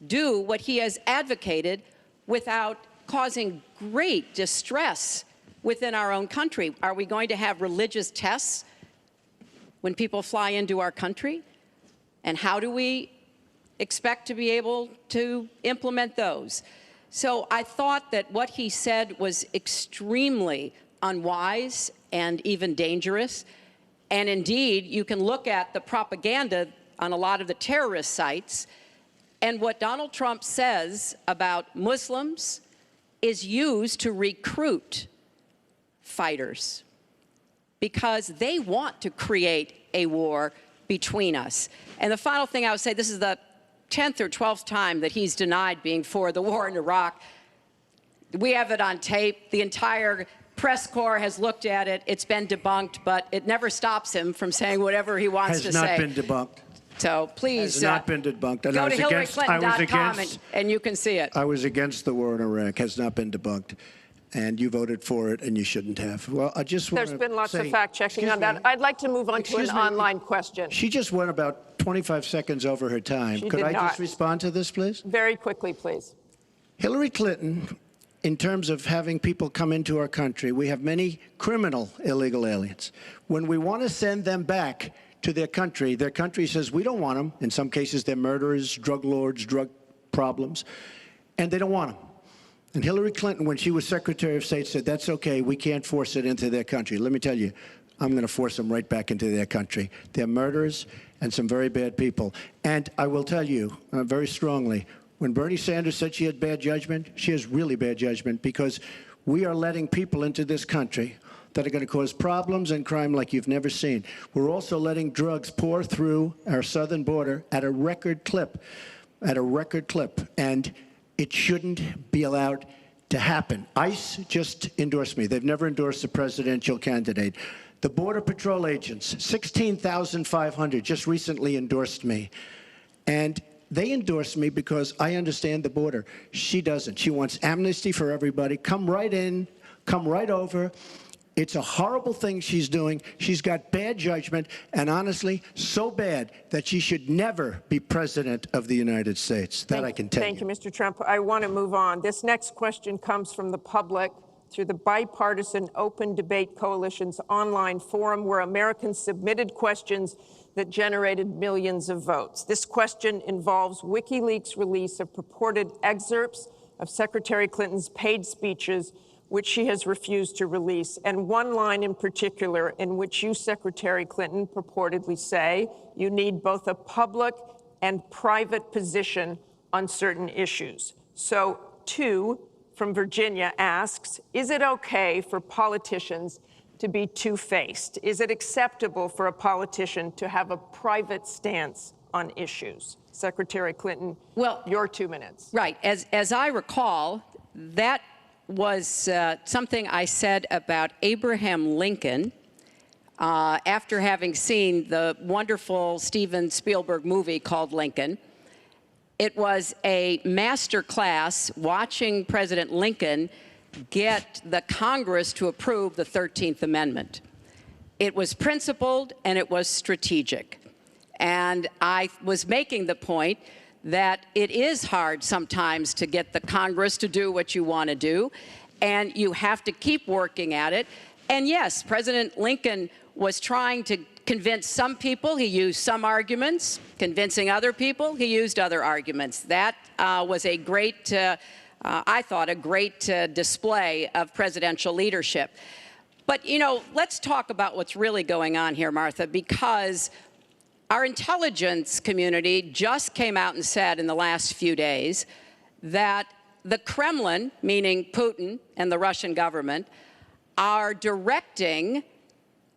do what he has advocated without causing great distress within our own country? Are we going to have religious tests when people fly into our country? And how do we expect to be able to implement those? So I thought that what he said was extremely unwise and even dangerous. And indeed, you can look at the propaganda on a lot of the terrorist sites, and what Donald Trump says about Muslims is used to recruit fighters because they want to create a war between us. And the final thing I would say, this is the 10th or 12th time that he's denied being for the war in Iraq. We have it on tape. The entire press corps has looked at it. It's been debunked, but it never stops him from saying whatever he wants to say. Has not been debunked. So please has not been debunked. And go to Hillaryclinton.com and you can see it. I was against the war in Iraq. Has not been debunked. And you voted for it, and you shouldn't have. Well, I just want to There's been lots of fact-checking on that. I'd like to move on to an online question. She just went about 25 seconds over her time. Could I just respond to this, please? Very quickly, please. Hillary Clinton, in terms of having people come into our country, we have many criminal illegal aliens. When we want to send them back to their country says we don't want them. In some cases, they're murderers, drug lords, drug problems, and they don't want them. And Hillary Clinton, when she was Secretary of State, said, that's okay, we can't force it into their country. Let me tell you, I'm going to force them right back into their country. They're murderers and some very bad people. And I will tell you very strongly, when Bernie Sanders said she had bad judgment, she has really bad judgment, because we are letting people into this country that are going to cause problems and crime like you've never seen. We're also letting drugs pour through our southern border at a record clip, and it shouldn't be allowed to happen. ICE just endorsed me. They've never endorsed a presidential candidate. The Border Patrol agents, 16,500, just recently endorsed me. And they endorsed me because I understand the border. She doesn't. She wants amnesty for everybody. Come right in, come right over. It's a horrible thing she's doing. She's got bad judgment, and honestly, so bad that she should never be president of the United States. That I can tell you. Thank you, Mr. Trump. I want to move on. This next question comes from the public through the Bipartisan Open Debate Coalition's online forum, where Americans submitted questions that generated millions of votes. This question involves WikiLeaks' release of purported excerpts of Secretary Clinton's paid speeches, which she has refused to release, and one line in particular in which you, Secretary Clinton, purportedly say you need both a public and private position on certain issues. So, two from Virginia asks, is it okay for politicians to be two-faced? Is it acceptable for a politician to have a private stance on issues? Secretary Clinton, well, your 2 minutes. Right. As I recall, that was something I said about Abraham Lincoln after having seen the wonderful Steven Spielberg movie called Lincoln. It was a master class watching President Lincoln get the Congress to approve the 13th Amendment. It was principled and it was strategic. And I was making the point that it is hard sometimes to get the Congress to do what you want to do, and you have to keep working at it. And yes, President Lincoln was trying to convince some people. He used some arguments. Convincing other people, he used other arguments. That was a great, I thought, a great display of presidential leadership. But, you know, let's talk about what's really going on here, Martha, because our intelligence community just came out and said in the last few days that the Kremlin, meaning Putin and the Russian government, are directing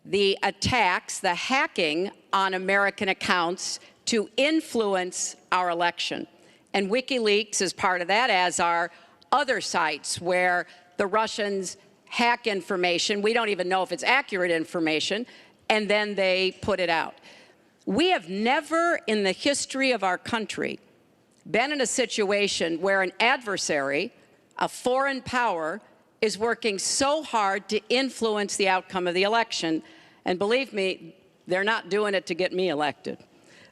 the attacks, the hacking on American accounts to influence our election. And WikiLeaks is part of that, as are other sites where the Russians hack information. We don't even know if it's accurate information, and then they put it out. We have never in the history of our country been in a situation where an adversary, a foreign power, is working so hard to influence the outcome of the election. And believe me, they're not doing it to get me elected.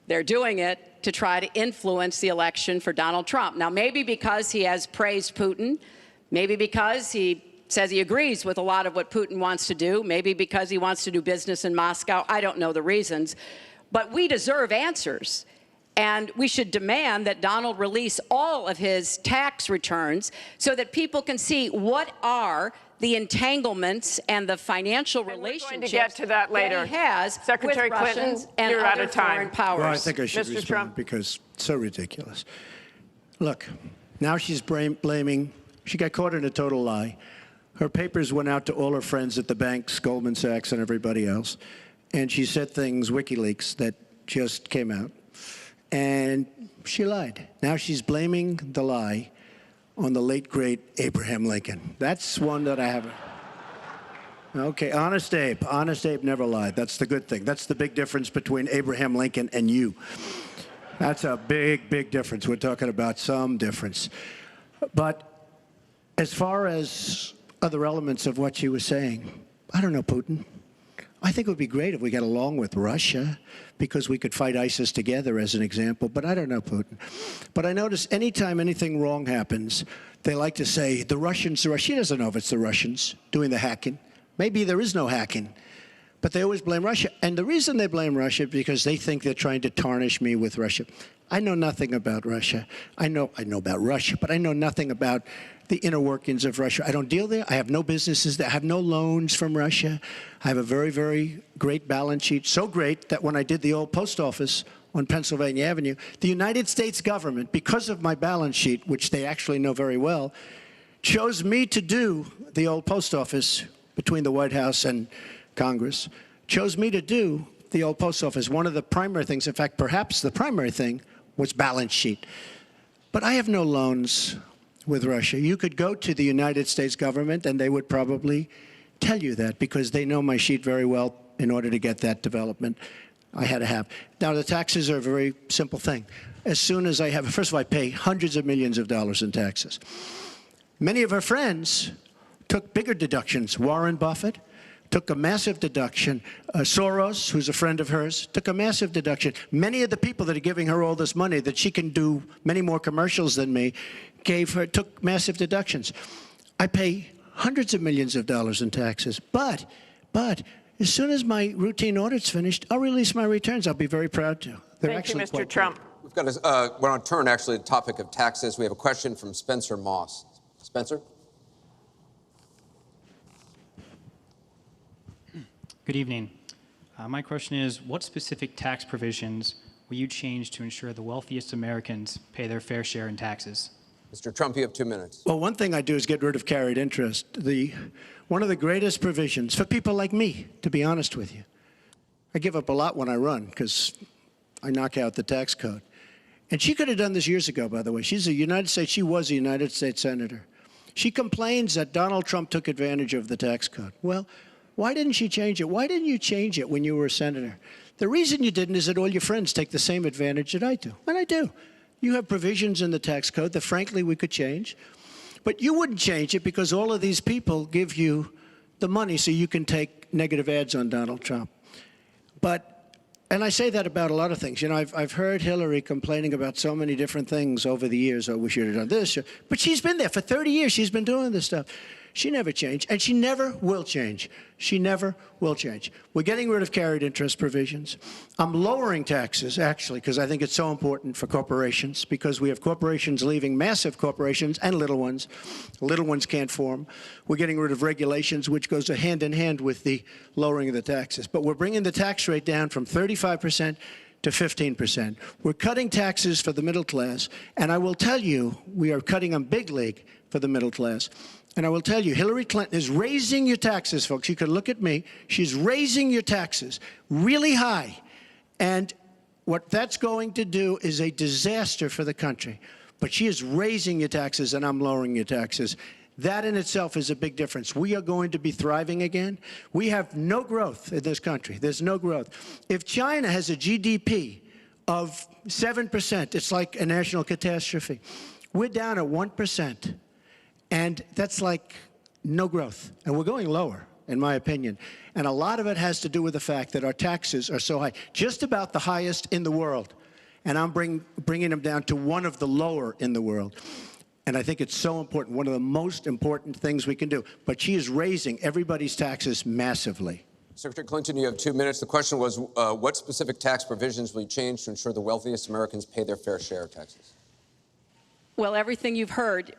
They're doing it to try to influence the election for Donald Trump. Now, maybe because he has praised Putin, maybe because he says he agrees with a lot of what Putin wants to do, maybe because he wants to do business in Moscow. I don't know the reasons. But we deserve answers. And we should demand that Donald release all of his tax returns so that people can see what are the entanglements and the financial relationships we're going to get to that later. He has Secretary with Clinton, Russians and you're out other of time. foreign powers. Well, I think I should Mr. respond Trump. because it's so ridiculous. Look, now she's blaming, she got caught in a total lie. Her papers went out to all her friends at the banks, Goldman Sachs and everybody else. And she said things, WikiLeaks, that just came out. And she lied. Now she's blaming the lie on the late, great Abraham Lincoln. That's one that I haven't. Okay, Honest Abe. Honest Abe never lied. That's the good thing. That's the big difference between Abraham Lincoln and you. That's a big, big difference. We're talking about some difference. But as far as other elements of what she was saying, I don't know, Putin. I think it would be great if we got along with Russia because we could fight ISIS together, as an example. But I don't know Putin. But I notice anytime anything wrong happens, they like to say, the Russians. She doesn't know if it's the Russians doing the hacking. Maybe there is no hacking. But they always blame Russia. And the reason they blame Russia is because they think they're trying to tarnish me with Russia. I know nothing about Russia. I know about Russia, but I know nothing about the inner workings of Russia. I don't deal there. I have no businesses there. I have no loans from Russia. I have a very, very great balance sheet, so great that when I did the old post office on Pennsylvania Avenue, the United States government, because of my balance sheet, which they actually know very well, chose me to do the old post office between the White House and Congress, chose me to do the old post office. One of the primary things, in fact, perhaps the primary thing, was balance sheet. But I have no loans with Russia. You could go to the United States government and they would probably tell you that because they know my sheet very well in order to get that development I had to have. Now, the taxes are a very simple thing. As soon as I have, first of all, I pay hundreds of millions of dollars in taxes. Many of her friends took bigger deductions. Warren Buffett took a massive deduction. Soros, who's a friend of hers, took a massive deduction. Many of the people that are giving her all this money that she can do many more commercials than me took massive deductions. I pay hundreds of millions of dollars in taxes. But as soon as my routine audit's finished, I'll release my returns. I'll be very proud to. They're Thank you, actually Mr. Trump. We've got we're on turn, actually, to the topic of taxes. We have a question from Spencer Moss. Spencer? Good evening. My question is, what specific tax provisions will you change to ensure the wealthiest Americans pay their fair share in taxes? Mr. Trump, you have 2 minutes. Well, one thing I do is get rid of carried interest. One of the greatest provisions for people like me, to be honest with you. I give up a lot when I run because I knock out the tax code. And she could have done this years ago, by the way. She was a United States senator. She complains that Donald Trump took advantage of the tax code. Well, why didn't she change it? Why didn't you change it when you were a senator? The reason you didn't is that all your friends take the same advantage that I do. And I do. You have provisions in the tax code that, frankly, we could change. But you wouldn't change it because all of these people give you the money so you can take negative ads on Donald Trump. And I say that about a lot of things. You know, I've heard Hillary complaining about so many different things over the years. Oh, we should have done this. But she's been there for 30 years. She's been doing this stuff. She never changed, and she never will change. She never will change. We're getting rid of carried interest provisions. I'm lowering taxes, actually, because I think it's so important for corporations, because we have corporations leaving, massive corporations and little ones. Little ones can't form. We're getting rid of regulations, which goes hand in hand with the lowering of the taxes. But we're bringing the tax rate down from 35% to 15%. We're cutting taxes for the middle class, and I will tell you, we are cutting them big league for the middle class. And I will tell you, Hillary Clinton is raising your taxes, folks. You can look at me. She's raising your taxes really high. And what that's going to do is a disaster for the country. But she is raising your taxes, and I'm lowering your taxes. That in itself is a big difference. We are going to be thriving again. We have no growth in this country. There's no growth. If China has a GDP of 7%, it's like a national catastrophe. We're down at 1%. And that's like no growth. And we're going lower, in my opinion. And a lot of it has to do with the fact that our taxes are so high, just about the highest in the world. And I'm bringing them down to one of the lower in the world. And I think it's so important, one of the most important things we can do. But she is raising everybody's taxes massively. Secretary Clinton, you have 2 minutes. The question was, what specific tax provisions will you change to ensure the wealthiest Americans pay their fair share of taxes? Well, everything you've heard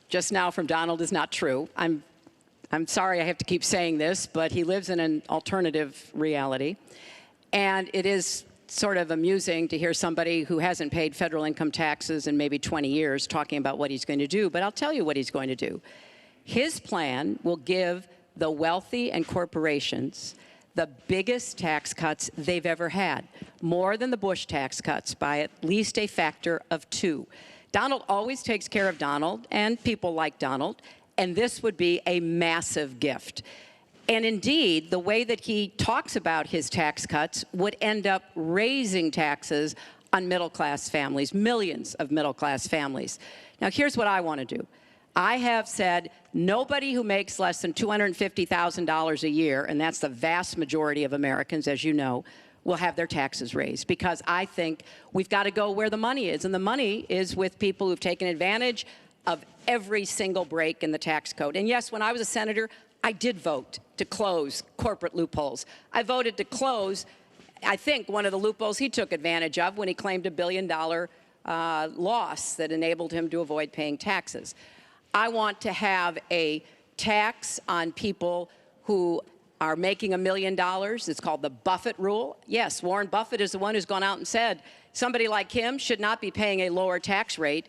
just now from Donald is not true. I'm sorry I have to keep saying this, but he lives in an alternative reality. And it is sort of amusing to hear somebody who hasn't paid federal income taxes in maybe 20 years talking about what he's going to do. But I'll tell you what he's going to do. His plan will give the wealthy and corporations the biggest tax cuts they've ever had, more than the Bush tax cuts by at least a factor of 2. Donald always takes care of Donald and people like Donald, and this would be a massive gift. And indeed, the way that he talks about his tax cuts would end up raising taxes on middle-class families, millions of middle-class families. Now, here's what I want to do. I have said nobody who makes less than $250,000 a year, and that's the vast majority of Americans, as you know, will have their taxes raised, because I think we've got to go where the money is. And the money is with people who've taken advantage of every single break in the tax code. And yes, when I was a senator, I did vote to close corporate loopholes. I voted to close, I think, one of the loopholes he took advantage of when he claimed $1 billion loss that enabled him to avoid paying taxes. I want to have a tax on people who are making $1 million. It's called the Buffett rule. Yes, Warren Buffett is the one who's gone out and said somebody like him should not be paying a lower tax rate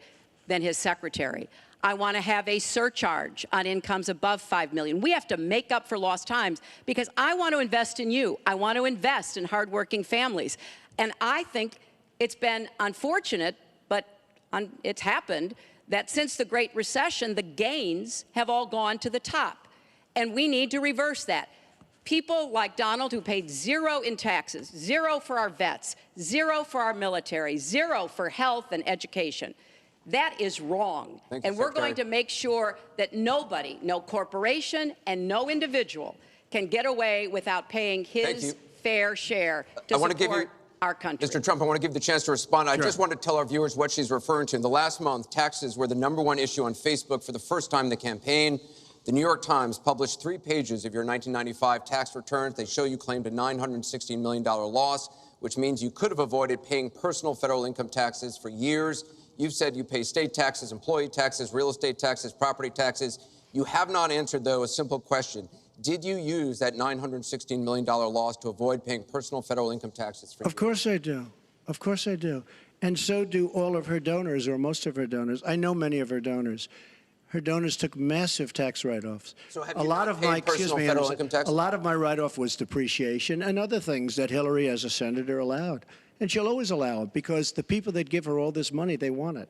than his secretary. I want to have a surcharge on incomes above $5 million. We have to make up for lost times because I want to invest in you. I want to invest in hardworking families. And I think it's been unfortunate, but it's happened, that since the Great Recession, the gains have all gone to the top. And we need to reverse that. People like Donald who paid 0 in taxes, 0 for our vets, 0 for our military, 0 for health and education. That is wrong. And we're going to make sure that nobody, no corporation and no individual can get away without paying his fair share to support our country. Mr. Trump, I want to give you the chance to respond. I just want to tell our viewers what she's referring to. In the last month, taxes were the #1 issue on Facebook for the first time in the campaign. The New York Times published 3 pages of your 1995 tax returns. They show you claimed a $916 million loss, which means you could have avoided paying personal federal income taxes for years. You've said you pay state taxes, employee taxes, real estate taxes, property taxes. You have not answered, though, a simple question. Did you use that $916 million loss to avoid paying personal federal income taxes for years? Of course I do. Of course I do. And so do all of her donors, or most of her donors. I know many of her donors. Her donors took massive tax write-offs. So have a you lot not of paid my, personal federal income tax? A lot of my write-off was depreciation and other things that Hillary, as a senator, allowed. And she'll always allow it because the people that give her all this money, they want it.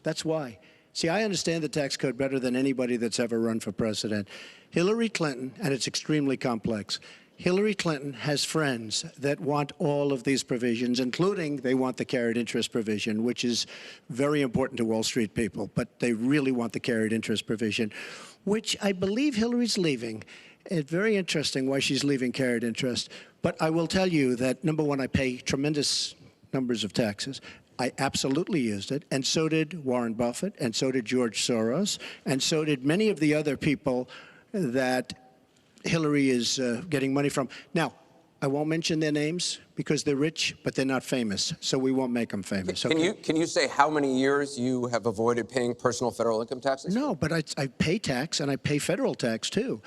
That's why. See, I understand the tax code better than anybody that's ever run for president. Hillary Clinton, and it's extremely complex, Hillary Clinton has friends that want all of these provisions, including they want the carried interest provision, which is very important to Wall Street people, but they really want the carried interest provision, which I believe Hillary's leaving. It's very interesting why she's leaving carried interest. But I will tell you that, number one, I pay tremendous numbers of taxes. I absolutely used it, and so did Warren Buffett, and so did George Soros, and so did many of the other people that Hillary is getting money from. Now, I won't mention their names because they're rich, but they're not famous, so we won't make them famous. Can you say how many years you have avoided paying personal federal income taxes? No, but I pay tax, and I pay federal tax, too.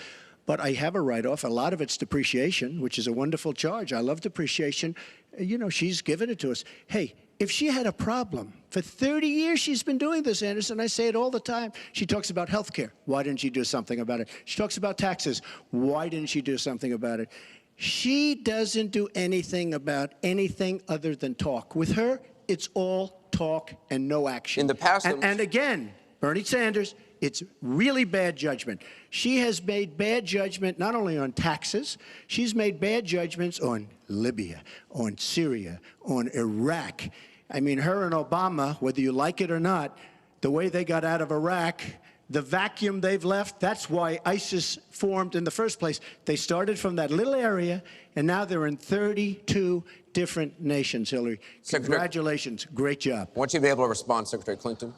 But I have a write-off. A lot of it's depreciation, which is a wonderful charge. I love depreciation. You know, she's given it to us. Hey, if she had a problem, for 30 years she's been doing this, Anderson. I say it all the time. She talks about health care. Why didn't she do something about it? She talks about taxes. Why didn't she do something about it? She doesn't do anything about anything other than talk. With her, it's all talk and no action. In the past, and again, Bernie Sanders, it's really bad judgment. She has made bad judgment not only on taxes, she's made bad judgments on Libya, on Syria, on Iraq. I mean, her and Obama, whether you like it or not, the way they got out of Iraq, the vacuum they've left, that's why ISIS formed in the first place. They started from that little area, and now they're in 32 different nations, Hillary. Congratulations. Great job. I want you to be able to respond, Secretary Clinton.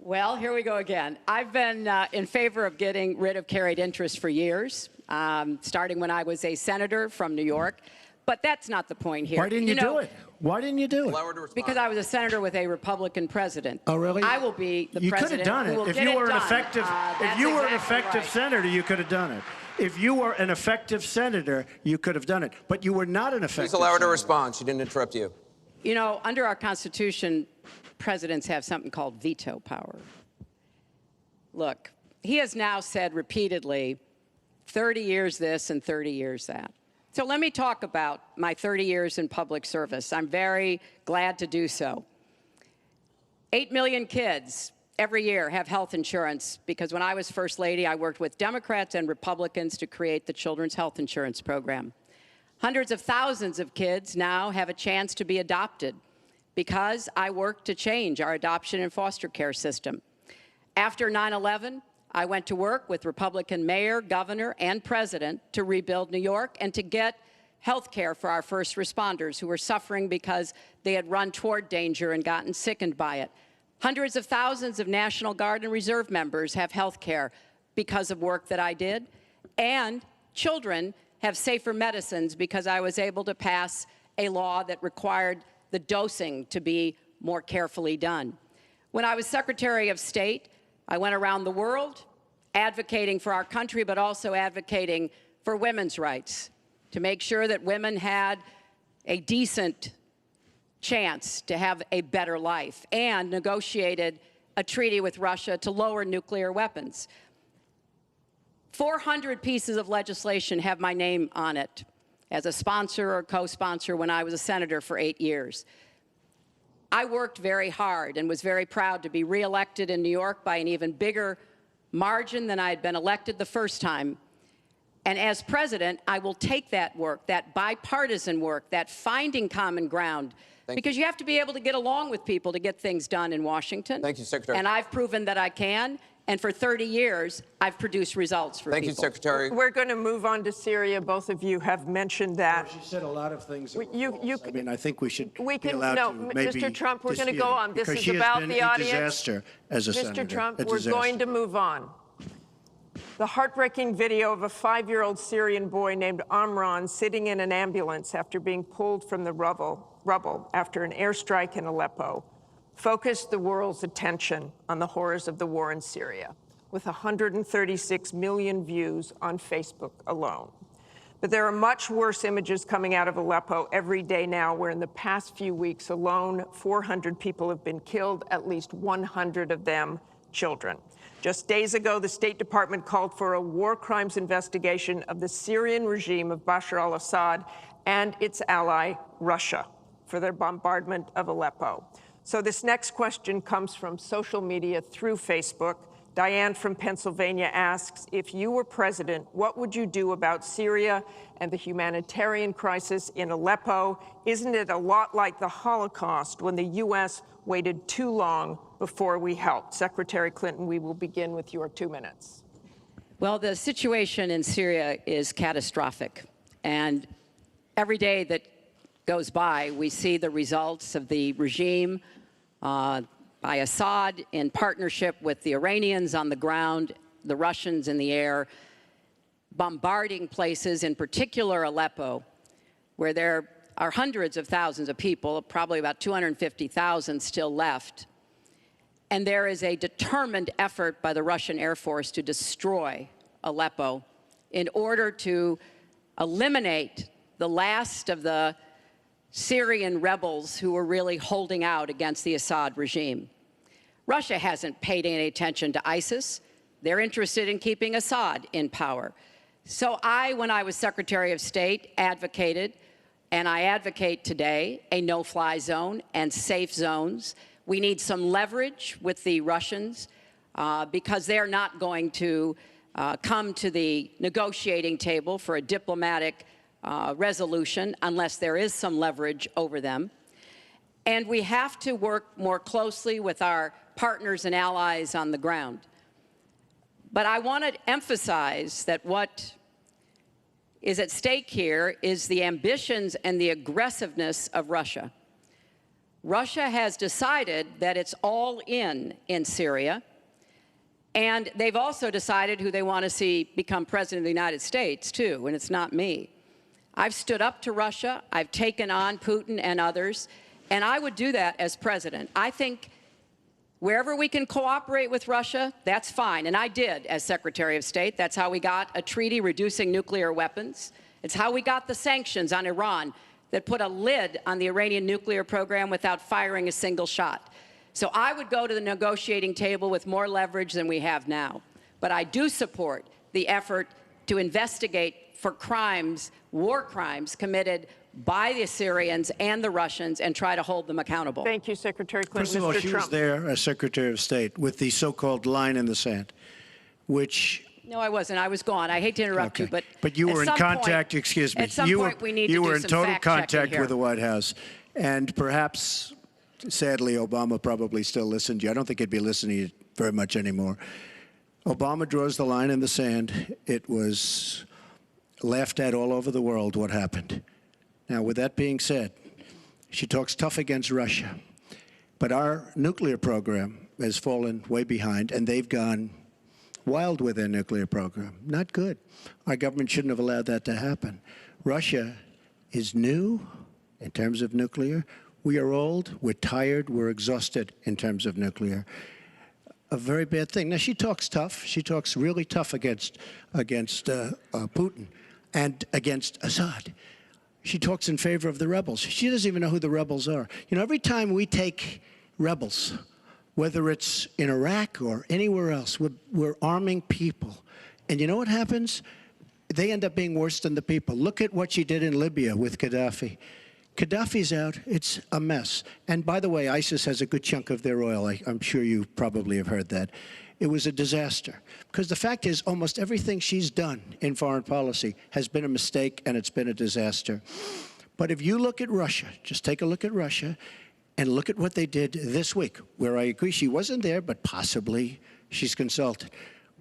Well, here we go again. I've been in favor of getting rid of carried interest for years, starting when I was a senator from New York. But that's not the point here. Why didn't you do it? Why didn't you do it? Allow her to respond. Because I was a senator with a Republican president. Oh, really? I will be the you president. You could have done it. If you were an effective, if you were an effective senator, you could have done it. If you were an effective senator, you could have done it. But you were not an effective Please allow her to senator. respond. She didn't interrupt you. You know, under our Constitution, presidents have something called veto power. Look, he has now said repeatedly, 30 years this and 30 years that. So let me talk about my 30 years in public service. I'm very glad to do so. 8 million kids every year have health insurance because when I was First Lady, I worked with Democrats and Republicans to create the Children's Health Insurance Program. Hundreds of thousands of kids now have a chance to be adopted because I worked to change our adoption and foster care system. After 9/11, I went to work with Republican mayor, governor, and president to rebuild New York and to get health care for our first responders who were suffering because they had run toward danger and gotten sickened by it. Hundreds of thousands of National Guard and Reserve members have health care because of work that I did. And children have safer medicines because I was able to pass a law that required the dosing to be more carefully done. When I was Secretary of State, I went around the world advocating for our country, but also advocating for women's rights, to make sure that women had a decent chance to have a better life, and negotiated a treaty with Russia to lower nuclear weapons. 400 pieces of legislation have my name on it as a sponsor or co-sponsor when I was a senator for 8 years. I worked very hard and was very proud to be reelected in New York by an even bigger margin than I had been elected the first time. And as president, I will take that work, that bipartisan work, that finding common ground, because you have to be able to get along with people to get things done in Washington. Thank you, Secretary. And I've proven that I can. And for 30 years, I've produced results for people. Thank you, Secretary. We're going to move on to Syria. Both of you have mentioned that. She said a lot of things. That You- were you- false. I mean, I think we should We be can, allowed no, to maybe Mr. Trump, we're going to dispute go it, on. This because is she has about been the a audience. disaster as a senator. Mr. Trump, A we're disaster. going to move on. The heartbreaking video of a 5-year-old Syrian boy named Amran sitting in an ambulance after being pulled from the rubble after an airstrike in Aleppo focused the world's attention on the horrors of the war in Syria, with 136 million views on Facebook alone. But there are much worse images coming out of Aleppo every day now, where in the past few weeks alone, 400 people have been killed, at least 100 of them children. Just days ago, the State Department called for a war crimes investigation of the Syrian regime of Bashar al-Assad and its ally, Russia, for their bombardment of Aleppo. So this next question comes from social media through Facebook. Diane from Pennsylvania asks, if you were president, what would you do about Syria and the humanitarian crisis in Aleppo? Isn't it a lot like the Holocaust when the U.S. waited too long before we helped? Secretary Clinton, we will begin with your 2 minutes. Well, the situation in Syria is catastrophic. And every day that goes by, we see the results of the regime by Assad in partnership with the Iranians on the ground, the Russians in the air, bombarding places, in particular Aleppo, where there are hundreds of thousands of people, probably about 250,000 still left. And there is a determined effort by the Russian Air Force to destroy Aleppo in order to eliminate the last of the Syrian rebels who were really holding out against the Assad regime. Russia hasn't paid any attention to ISIS. They're interested in keeping Assad in power. So when I was Secretary of State, advocated, and I advocate today, a no-fly zone and safe zones. We need some leverage with the Russians because they're not going to come to the negotiating table for a diplomatic resolution unless there is some leverage over them. And we have to work more closely with our partners and allies on the ground. But I want to emphasize that what is at stake here is the ambitions and the aggressiveness of Russia. Russia has decided that it's all in Syria, and they've also decided who they want to see become president of the United States, too, and it's not me. I've stood up to Russia. I've taken on Putin and others, and I would do that as president. I think wherever we can cooperate with Russia, that's fine, and I did as Secretary of State. That's how we got a treaty reducing nuclear weapons. It's how we got the sanctions on Iran that put a lid on the Iranian nuclear program without firing a single shot. So I would go to the negotiating table with more leverage than we have now. But I do support the effort to investigate for crimes, war crimes, committed by the Syrians and the Russians and try to hold them accountable. Thank you, Secretary Clinton. First of all, Mr. she Trump. was there as Secretary of State with the so-called line in the sand, which... No, I wasn't. I was gone. I hate to interrupt you, but you were in contact, excuse me. At some point, we need to do some You were in total fact-checking contact here. with the White House. And perhaps, sadly, Obama probably still listened to you. I don't think he'd be listening to you very much anymore. Obama draws the line in the sand. It was laughed at all over the world what happened. Now, with that being said, she talks tough against Russia. But our nuclear program has fallen way behind, and they've gone wild with their nuclear program. Not good. Our government shouldn't have allowed that to happen. Russia is new in terms of nuclear. We are old, we're tired, we're exhausted in terms of nuclear. A very bad thing. Now, she talks tough. She talks really tough against Putin and against Assad. She talks in favor of the rebels. She doesn't even know who the rebels are. You know, every time we take rebels, whether it's in Iraq or anywhere else, we're arming people. And you know what happens? They end up being worse than the people. Look at what she did in Libya with Gaddafi. Gaddafi's out. It's a mess. And by the way, ISIS has a good chunk of their oil. I'm sure you probably have heard that. It was a disaster. Because the fact is, almost everything she's done in foreign policy has been a mistake, and it's been a disaster. But if you look at Russia, just take a look at Russia, and look at what they did this week, where I agree she wasn't there, but possibly she's consulted.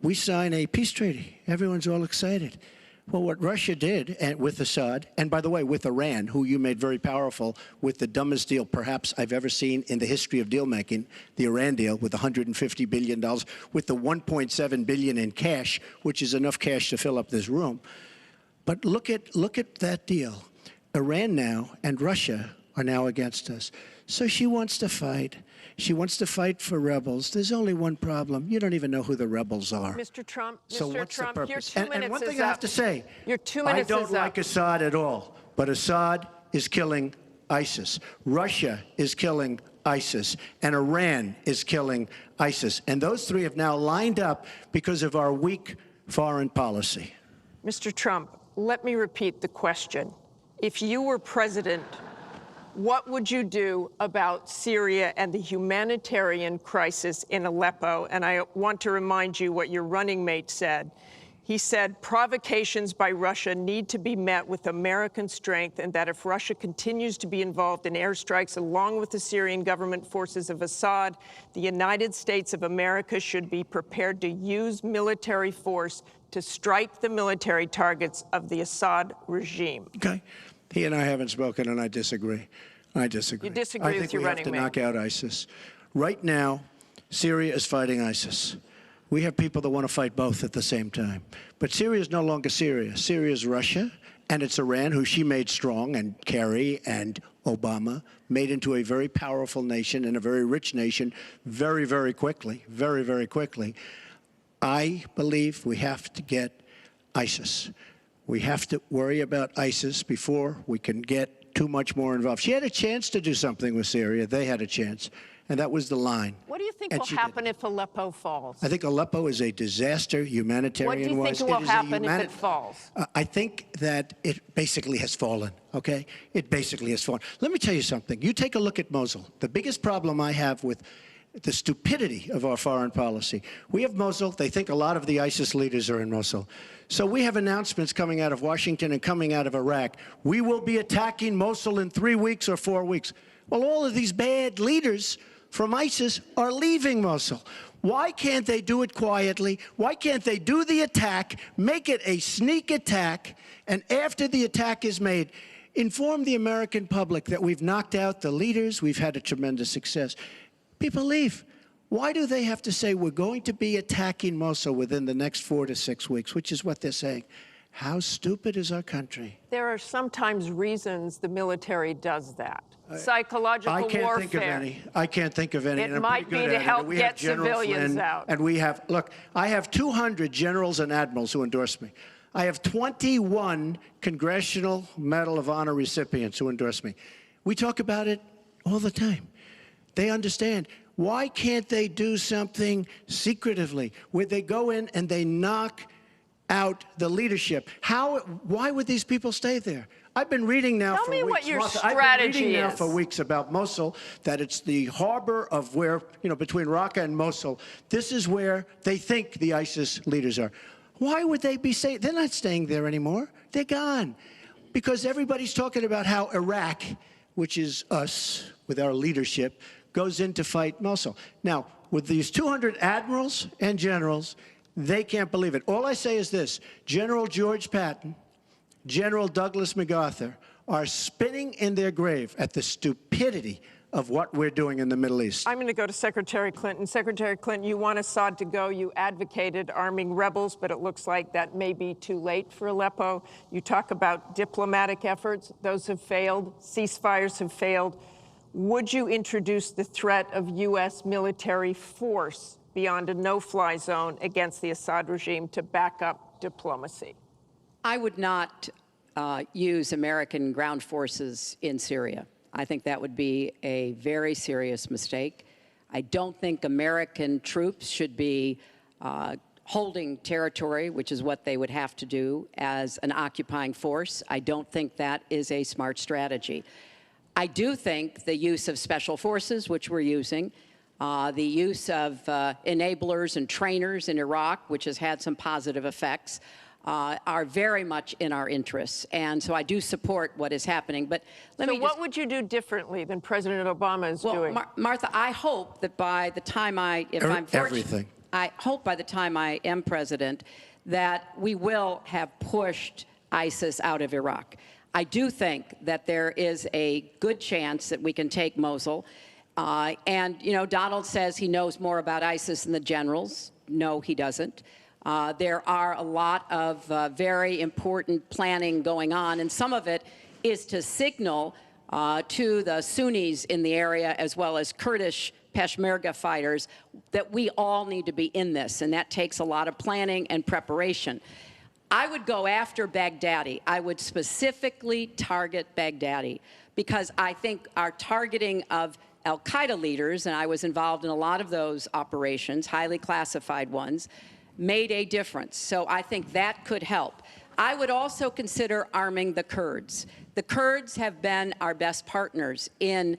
We sign a peace treaty. Everyone's all excited. Well, what Russia did with Assad, and by the way, with Iran, who you made very powerful with the dumbest deal perhaps I've ever seen in the history of deal-making, the Iran deal with $150 billion, with the $1.7 billion in cash, which is enough cash to fill up this room. But look at that deal. Iran now and Russia are now against us. So she wants to fight. She wants to fight for rebels. There's only one problem. You don't even know who the rebels are. Mr. Trump, So Mr. what's Trump, the your purpose? 2 minutes And one is thing I have up. to say, Your 2 minutes I don't is like up. Assad at all, but Assad is killing ISIS. Russia is killing ISIS, and Iran is killing ISIS. And those three have now lined up because of our weak foreign policy. Mr. Trump, let me repeat the question. If you were president, what would you do about Syria and the humanitarian crisis in Aleppo? And I want to remind you what your running mate said. He said provocations by Russia need to be met with American strength, and that if Russia continues to be involved in airstrikes along with the Syrian government forces of Assad, the United States of America should be prepared to use military force to strike the military targets of the Assad regime. Okay. He and I haven't spoken, and I disagree. I disagree. You disagree with your running mate. I think we have to knock out ISIS. Right now, Syria is fighting ISIS. We have people that want to fight both at the same time. But Syria is no longer Syria. Syria is Russia, and it's Iran, who she made strong, and Kerry and Obama made into a very powerful nation and a very rich nation very, very quickly, very, very quickly. I believe we have to get ISIS. We have to worry about ISIS before we can get too much more involved. She had a chance to do something with Syria. They had a chance, and that was the line. What do you think And will she happen didn't. if Aleppo falls? I think Aleppo is a disaster humanitarian-wise. What do you think will happen if it falls? I think that it basically has fallen, okay? It basically has fallen. Let me tell you something. You take a look at Mosul. The biggest problem I have with the stupidity of our foreign policy. We have Mosul. They think a lot of the ISIS leaders are in Mosul. So we have announcements coming out of Washington and coming out of Iraq. We will be attacking Mosul in 3 weeks or 4 weeks. Well, all of these bad leaders from ISIS are leaving Mosul. Why can't they do it quietly? Why can't they do the attack, make it a sneak attack, and after the attack is made, inform the American public that we've knocked out the leaders, we've had a tremendous success. People leave. Why do they have to say we're going to be attacking Mosul within the next 4 to 6 weeks, which is what they're saying? How stupid is our country? There are sometimes reasons the military does that. Psychological warfare. I can't think of any. I can't think of any. It might be to help get civilians out. And we have, look, I have 200 generals and admirals who endorse me. I have 21 Congressional Medal of Honor recipients who endorse me. We talk about it all the time. They understand. Why can't they do something secretively where they go in and they knock out the leadership? Why would these people stay there? I've been reading now for weeks. Tell me what your Martha, I've been reading now for weeks about Mosul, that it's the harbor of where, between Raqqa and Mosul. This is where they think the ISIS leaders are. Why would they be staying? They're not staying there anymore. They're gone. Because everybody's talking about how Iraq, which is us with our leadership, goes in to fight Mosul. Now, with these 200 admirals and generals, they can't believe it. All I say is this: General George Patton, General Douglas MacArthur are spinning in their grave at the stupidity of what we're doing in the Middle East. I'm going to go to Secretary Clinton. Secretary Clinton, you want Assad to go. You advocated arming rebels, but it looks like that may be too late for Aleppo. You talk about diplomatic efforts. Those have failed. Ceasefires have failed. Would you introduce the threat of U.S. military force beyond a no-fly zone against the Assad regime to back up diplomacy? I would not use American ground forces in Syria. I think that would be a very serious mistake. I don't think American troops should be holding territory, which is what they would have to do as an occupying force. I don't think that is a smart strategy. I do think the use of special forces, which we're using, the use of enablers and trainers in Iraq, which has had some positive effects, are very much in our interests. And so I do support what is happening. But what would you do differently than President Obama is doing? Martha, I hope that by the time I hope by the time I am president, that we will have pushed ISIS out of Iraq. I do think that there is a good chance that we can take Mosul. And, Donald says he knows more about ISIS than the generals. No, he doesn't. There are a lot of very important planning going on, and some of it is to signal to the Sunnis in the area, as well as Kurdish Peshmerga fighters, that we all need to be in this, and that takes a lot of planning and preparation. I would go after Baghdadi. I would specifically target Baghdadi, because I think our targeting of al-Qaeda leaders, and I was involved in a lot of those operations, highly classified ones, made a difference. So I think that could help. I would also consider arming the Kurds. The Kurds have been our best partners in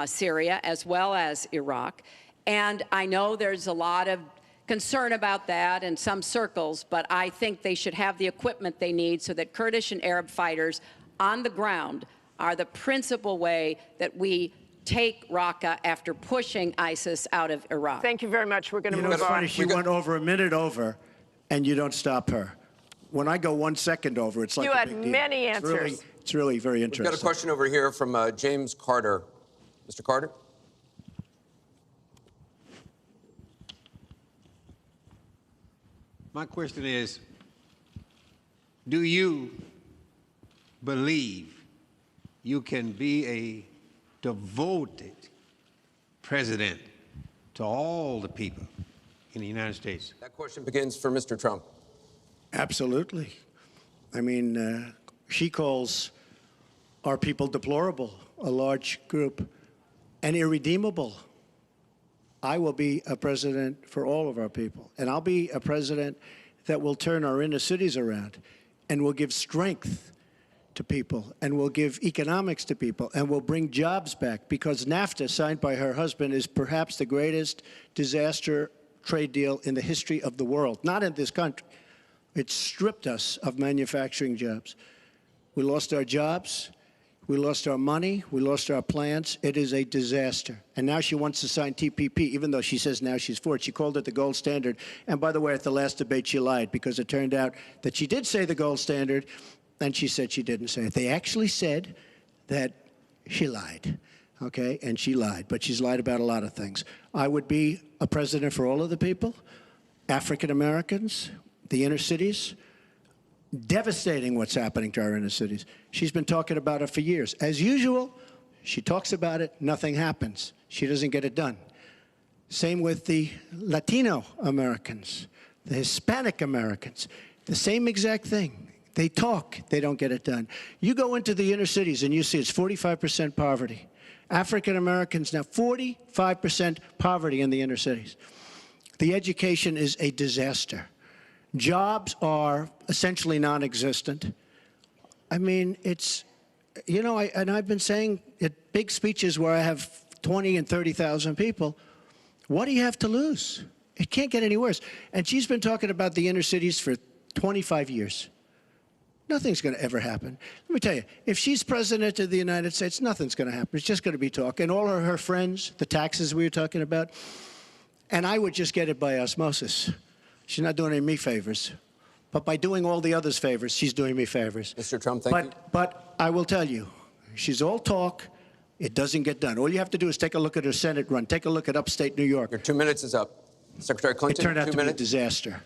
Syria as well as Iraq. And I know there's a lot of concern about that in some circles, but I think they should have the equipment they need so that Kurdish and Arab fighters on the ground are the principal way that we take Raqqa after pushing ISIS out of Iraq. Thank you very much. We're going to You know, move it's on. funny, she went over a minute over, and you don't stop her. When I go 1 second over, it's like You a had big deal. many answers. It's really very We've got a interesting. question over here from James Carter. Mr. Carter? My question is, do you believe you can be a devoted president to all the people in the United States? That question begins for Mr. Trump. Absolutely. I mean, she calls our people deplorable, a large group, and irredeemable. I will be a president for all of our people, and I'll be a president that will turn our inner cities around and will give strength to people and will give economics to people and will bring jobs back, because NAFTA, signed by her husband, is perhaps the greatest disaster trade deal in the history of the world, not in this country. It stripped us of manufacturing jobs. We lost our jobs. We lost our money. We lost our plants. It is a disaster. And now she wants to sign TPP, even though she says now she's for it. She called it the gold standard. And by the way, at the last debate, she lied, because it turned out that she did say the gold standard, and she said she didn't say it. They actually said that she lied, okay? And she lied, but she's lied about a lot of things. I would be a president for all of the people, African Americans, the inner cities. Devastating what's happening to our inner cities. She's been talking about it for years. As usual, she talks about it, nothing happens. She doesn't get it done. Same with the Latino Americans, the Hispanic Americans, the same exact thing. They talk, they don't get it done. You go into the inner cities and you see it's 45% poverty. African Americans now, 45% poverty in the inner cities. The education is a disaster. Jobs are essentially non-existent. I mean, it's, you know, and I've been saying at big speeches where I have 20 and 30,000 people, what do you have to lose? It can't get any worse. And she's been talking about the inner cities for 25 years. Nothing's going to ever happen. Let me tell you, if she's president of the United States, nothing's going to happen. It's just going to be talk. And all of her friends, the taxes we were talking about, and I would just get it by osmosis. She's not doing any me favors. But by doing all the others favors, she's doing me favors. Mr. Trump, thank you. But I will tell you, she's all talk. It doesn't get done. All you have to do is take a look at her Senate run. Take a look at upstate New York. Your 2 minutes is up. Secretary Clinton, It turned out 2 to be a minutes. disaster.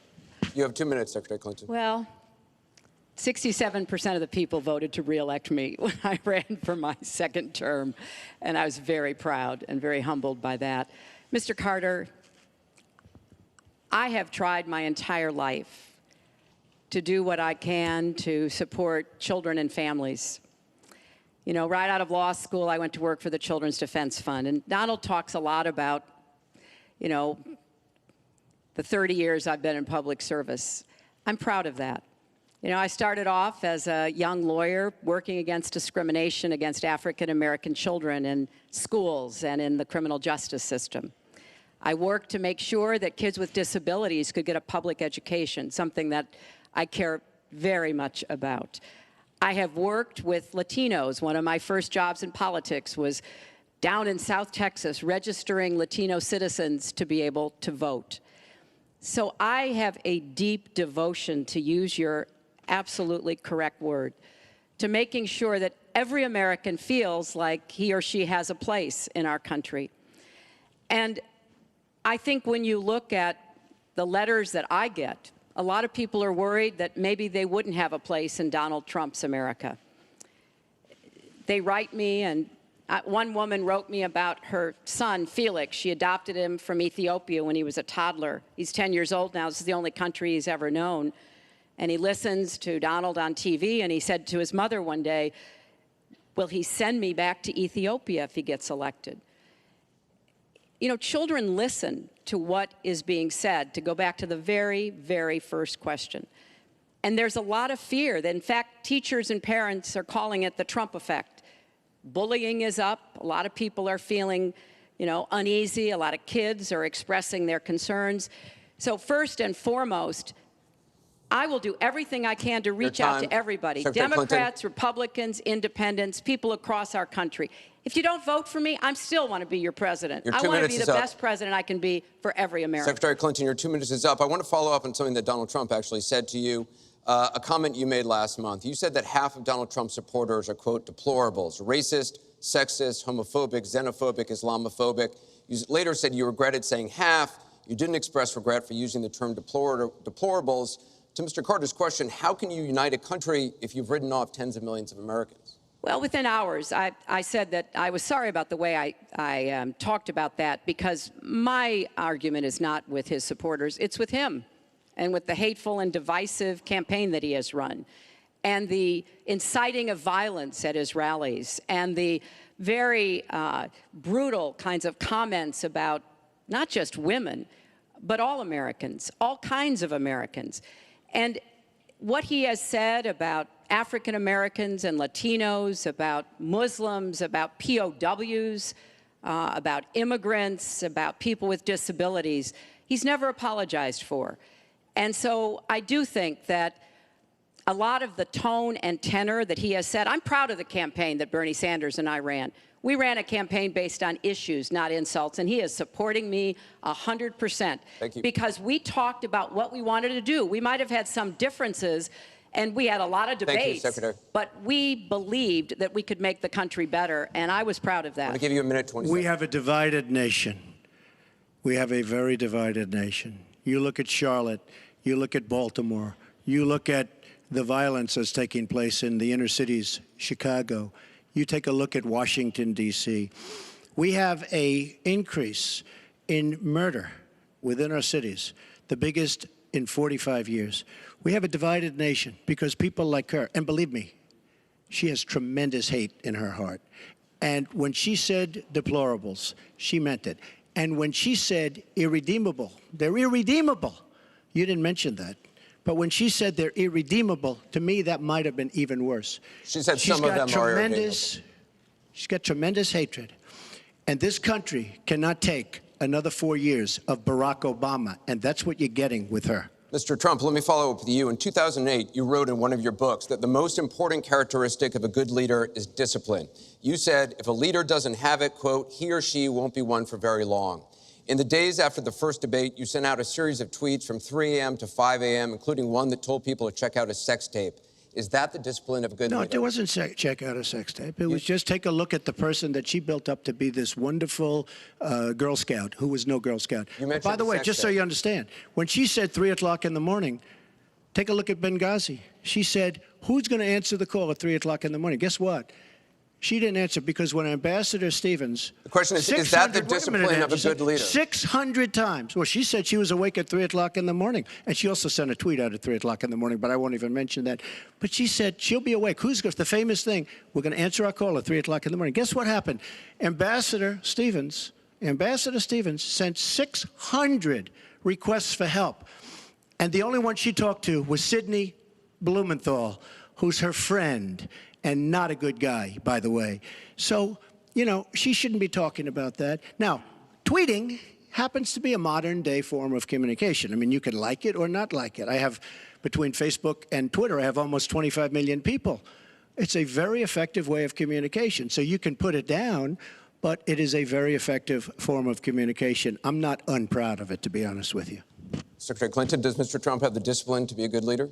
You have 2 minutes, Secretary Clinton. Well, 67% of the people voted to re-elect me when I ran for my second term, and I was very proud and very humbled by that. Mr. Carter, I have tried my entire life to do what I can to support children and families. You know, right out of law school, I went to work for the Children's Defense Fund, and Donald talks a lot about, you know, the 30 years I've been in public service. I'm proud of that. You know, I started off as a young lawyer working against discrimination against African American children in schools and in the criminal justice system. I worked to make sure that kids with disabilities could get a public education, something that I care very much about. I have worked with Latinos. One of my first jobs in politics was down in South Texas, registering Latino citizens to be able to vote. So I have a deep devotion, to use your absolutely correct word, to making sure that every American feels like he or she has a place in our country. And I think when you look at the letters that I get, a lot of people are worried that maybe they wouldn't have a place in Donald Trump's America. they write me, and one woman wrote me about her son, Felix. She adopted him from Ethiopia when he was a toddler. He's 10 years old now. This is the only country he's ever known. And he listens to Donald on TV, and he said to his mother one day, will he send me back to Ethiopia if he gets elected? You know, children listen to what is being said, to go back to the very, very first question. And there's a lot of fear that, in fact, teachers and parents are calling it the Trump effect. Bullying is up. A lot of people are feeling, uneasy. A lot of kids are expressing their concerns. So first and foremost, I will do everything I can to reach out to everybody, Secretary Democrats, Clinton. Republicans, independents, people across our country. If you don't vote for me, I still want to be your president. Your I 2 want to minutes be is the up. best president I can be for every American. Secretary Clinton, your 2 minutes is up. I want to follow up on something that Donald Trump actually said to you, a comment you made last month. You said that half of Donald Trump's supporters are, quote, deplorables, racist, sexist, homophobic, xenophobic, Islamophobic. You later said you regretted saying half. You didn't express regret for using the term deplorables. To Mr. Carter's question, how can you unite a country if you've written off tens of millions of Americans? Well, within hours, I said that I was sorry about the way I talked about that, because my argument is not with his supporters. It's with him and with the hateful and divisive campaign that he has run, and the inciting of violence at his rallies, and the very brutal kinds of comments about not just women, but all Americans, all kinds of Americans. And what he has said about African Americans and Latinos, about Muslims, about POWs, about immigrants, about people with disabilities, he's never apologized for. And so I do think that a lot of the tone and tenor that he has said, I'm proud of the campaign that Bernie Sanders and I ran. We ran a campaign based on issues, not insults, and he is supporting me 100%. Thank you. Because we talked about what we wanted to do. We might have had some differences, and we had a lot of debates. Thank you, Secretary. But we believed that we could make the country better, and I was proud of that. I'm going to give you a minute, 20 seconds. We have a divided nation. We have a very divided nation. You look at Charlotte, you look at Baltimore, you look at the violence that's taking place in the inner cities, Chicago. You take a look at Washington, D.C. We have an increase in murder within our cities, the biggest in 45 years. We have a divided nation because people like her, and believe me, she has tremendous hate in her heart. And when she said deplorables, she meant it. And when she said irredeemable, they're irredeemable. You didn't mention that. But when she said they're irredeemable, to me, that might have been even worse. She said some of them are irredeemable. She's got tremendous hatred. And this country cannot take another 4 years of Barack Obama, and that's what you're getting with her. Mr. Trump, let me follow up with you. In 2008, you wrote in one of your books that the most important characteristic of a good leader is discipline. You said if a leader doesn't have it, quote, he or she won't be one for very long. In the days after the first debate, you sent out a series of tweets from 3 a.m. to 5 a.m., including one that told people to check out a sex tape. Is that the discipline of a good leader? No, it wasn't check out a sex tape. It was just take a look at the person that she built up to be this wonderful Girl Scout, who was no Girl Scout. But by the way, sex just so tape. you understand, when she said 3 o'clock in the morning, take a look at Benghazi. She said, who's going to answer the call at 3 o'clock in the morning? Guess what? She didn't answer because when Ambassador Stevens... The question is that the discipline of a good leader? 600 times. Well, she said she was awake at 3 o'clock in the morning. And she also sent a tweet out at 3 o'clock in the morning, but I won't even mention that. But she said she'll be awake. The famous thing, we're going to answer our call at 3 o'clock in the morning. Guess what happened? Ambassador Stevens sent 600 requests for help. And the only one she talked to was Sidney Blumenthal, who's her friend. And not a good guy, by the way. So, she shouldn't be talking about that. Now, tweeting happens to be a modern-day form of communication. I mean, you can like it or not like it. I have, between Facebook and Twitter, I have almost 25 million people. It's a very effective way of communication. So you can put it down, but it is a very effective form of communication. I'm not unproud of it, to be honest with you. Secretary Clinton, does Mr. Trump have the discipline to be a good leader?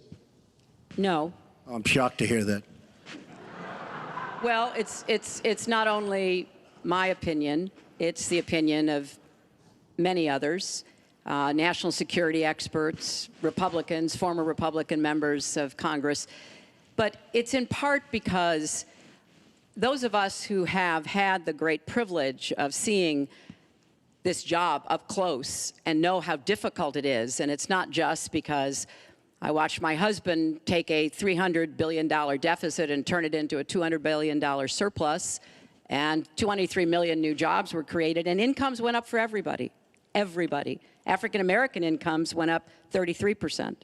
No. I'm shocked to hear that. Well, it's not only my opinion, it's the opinion of many others, national security experts, Republicans, former Republican members of Congress. But it's in part because those of us who have had the great privilege of seeing this job up close and know how difficult it is, and it's not just because I watched my husband take a $300 billion deficit and turn it into a $200 billion surplus, and 23 million new jobs were created, and incomes went up for everybody. Everybody. African-American incomes went up 33%.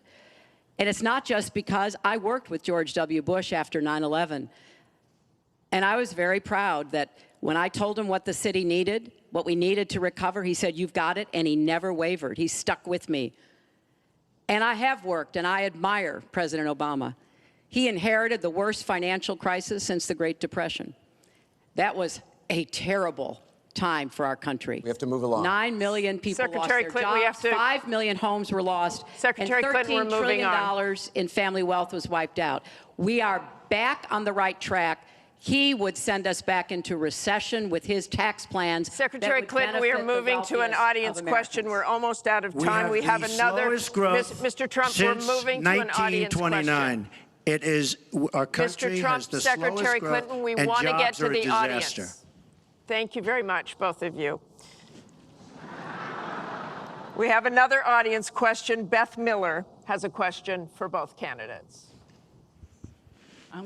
And it's not just because I worked with George W. Bush after 9/11. And I was very proud that when I told him what the city needed, what we needed to recover, he said, "You've got it," and he never wavered. He stuck with me. And I have worked, and I admire President Obama. He inherited the worst financial crisis since the Great Depression. That was a terrible time for our country. We have to move along. 9 million people lost Secretary their Clinton, we jobs, have to- 5 million homes were lost, Secretary and Clinton, we're $13 moving trillion on. in family wealth was wiped out. We are back on the right track. He would send us back into recession with his tax plans. Secretary Clinton, we are moving to an audience question. We're almost out of time. We have the another. slowest growth Mr. Trump, we're since moving to an audience 1929. question. It is our Mr. country Trump, has the Secretary slowest growth, Clinton, we and want to get jobs to are a the disaster. audience. Thank you very much, both of you. We have another audience question. Beth Miller has a question for both candidates.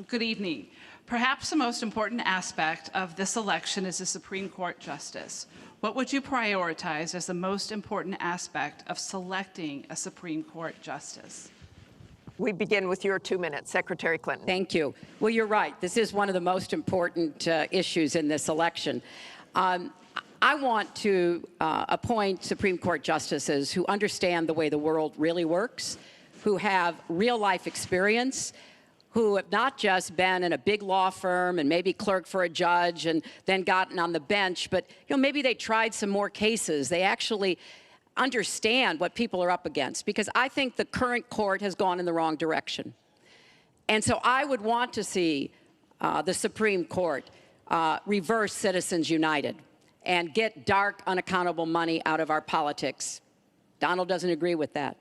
Good evening. Perhaps the most important aspect of this election is the Supreme Court justice. What would you prioritize as the most important aspect of selecting a Supreme Court justice? We begin with your 2 minutes, Secretary Clinton. Thank you. Well, you're right. This is one of the most important issues in this election. I want to appoint Supreme Court justices who understand the way the world really works, who have real-life experience, who have not just been in a big law firm and maybe clerked for a judge and then gotten on the bench, but maybe they tried some more cases. They actually understand what people are up against, because I think the current court has gone in the wrong direction. And so I would want to see the Supreme Court reverse Citizens United and get dark, unaccountable money out of our politics. Donald doesn't agree with that.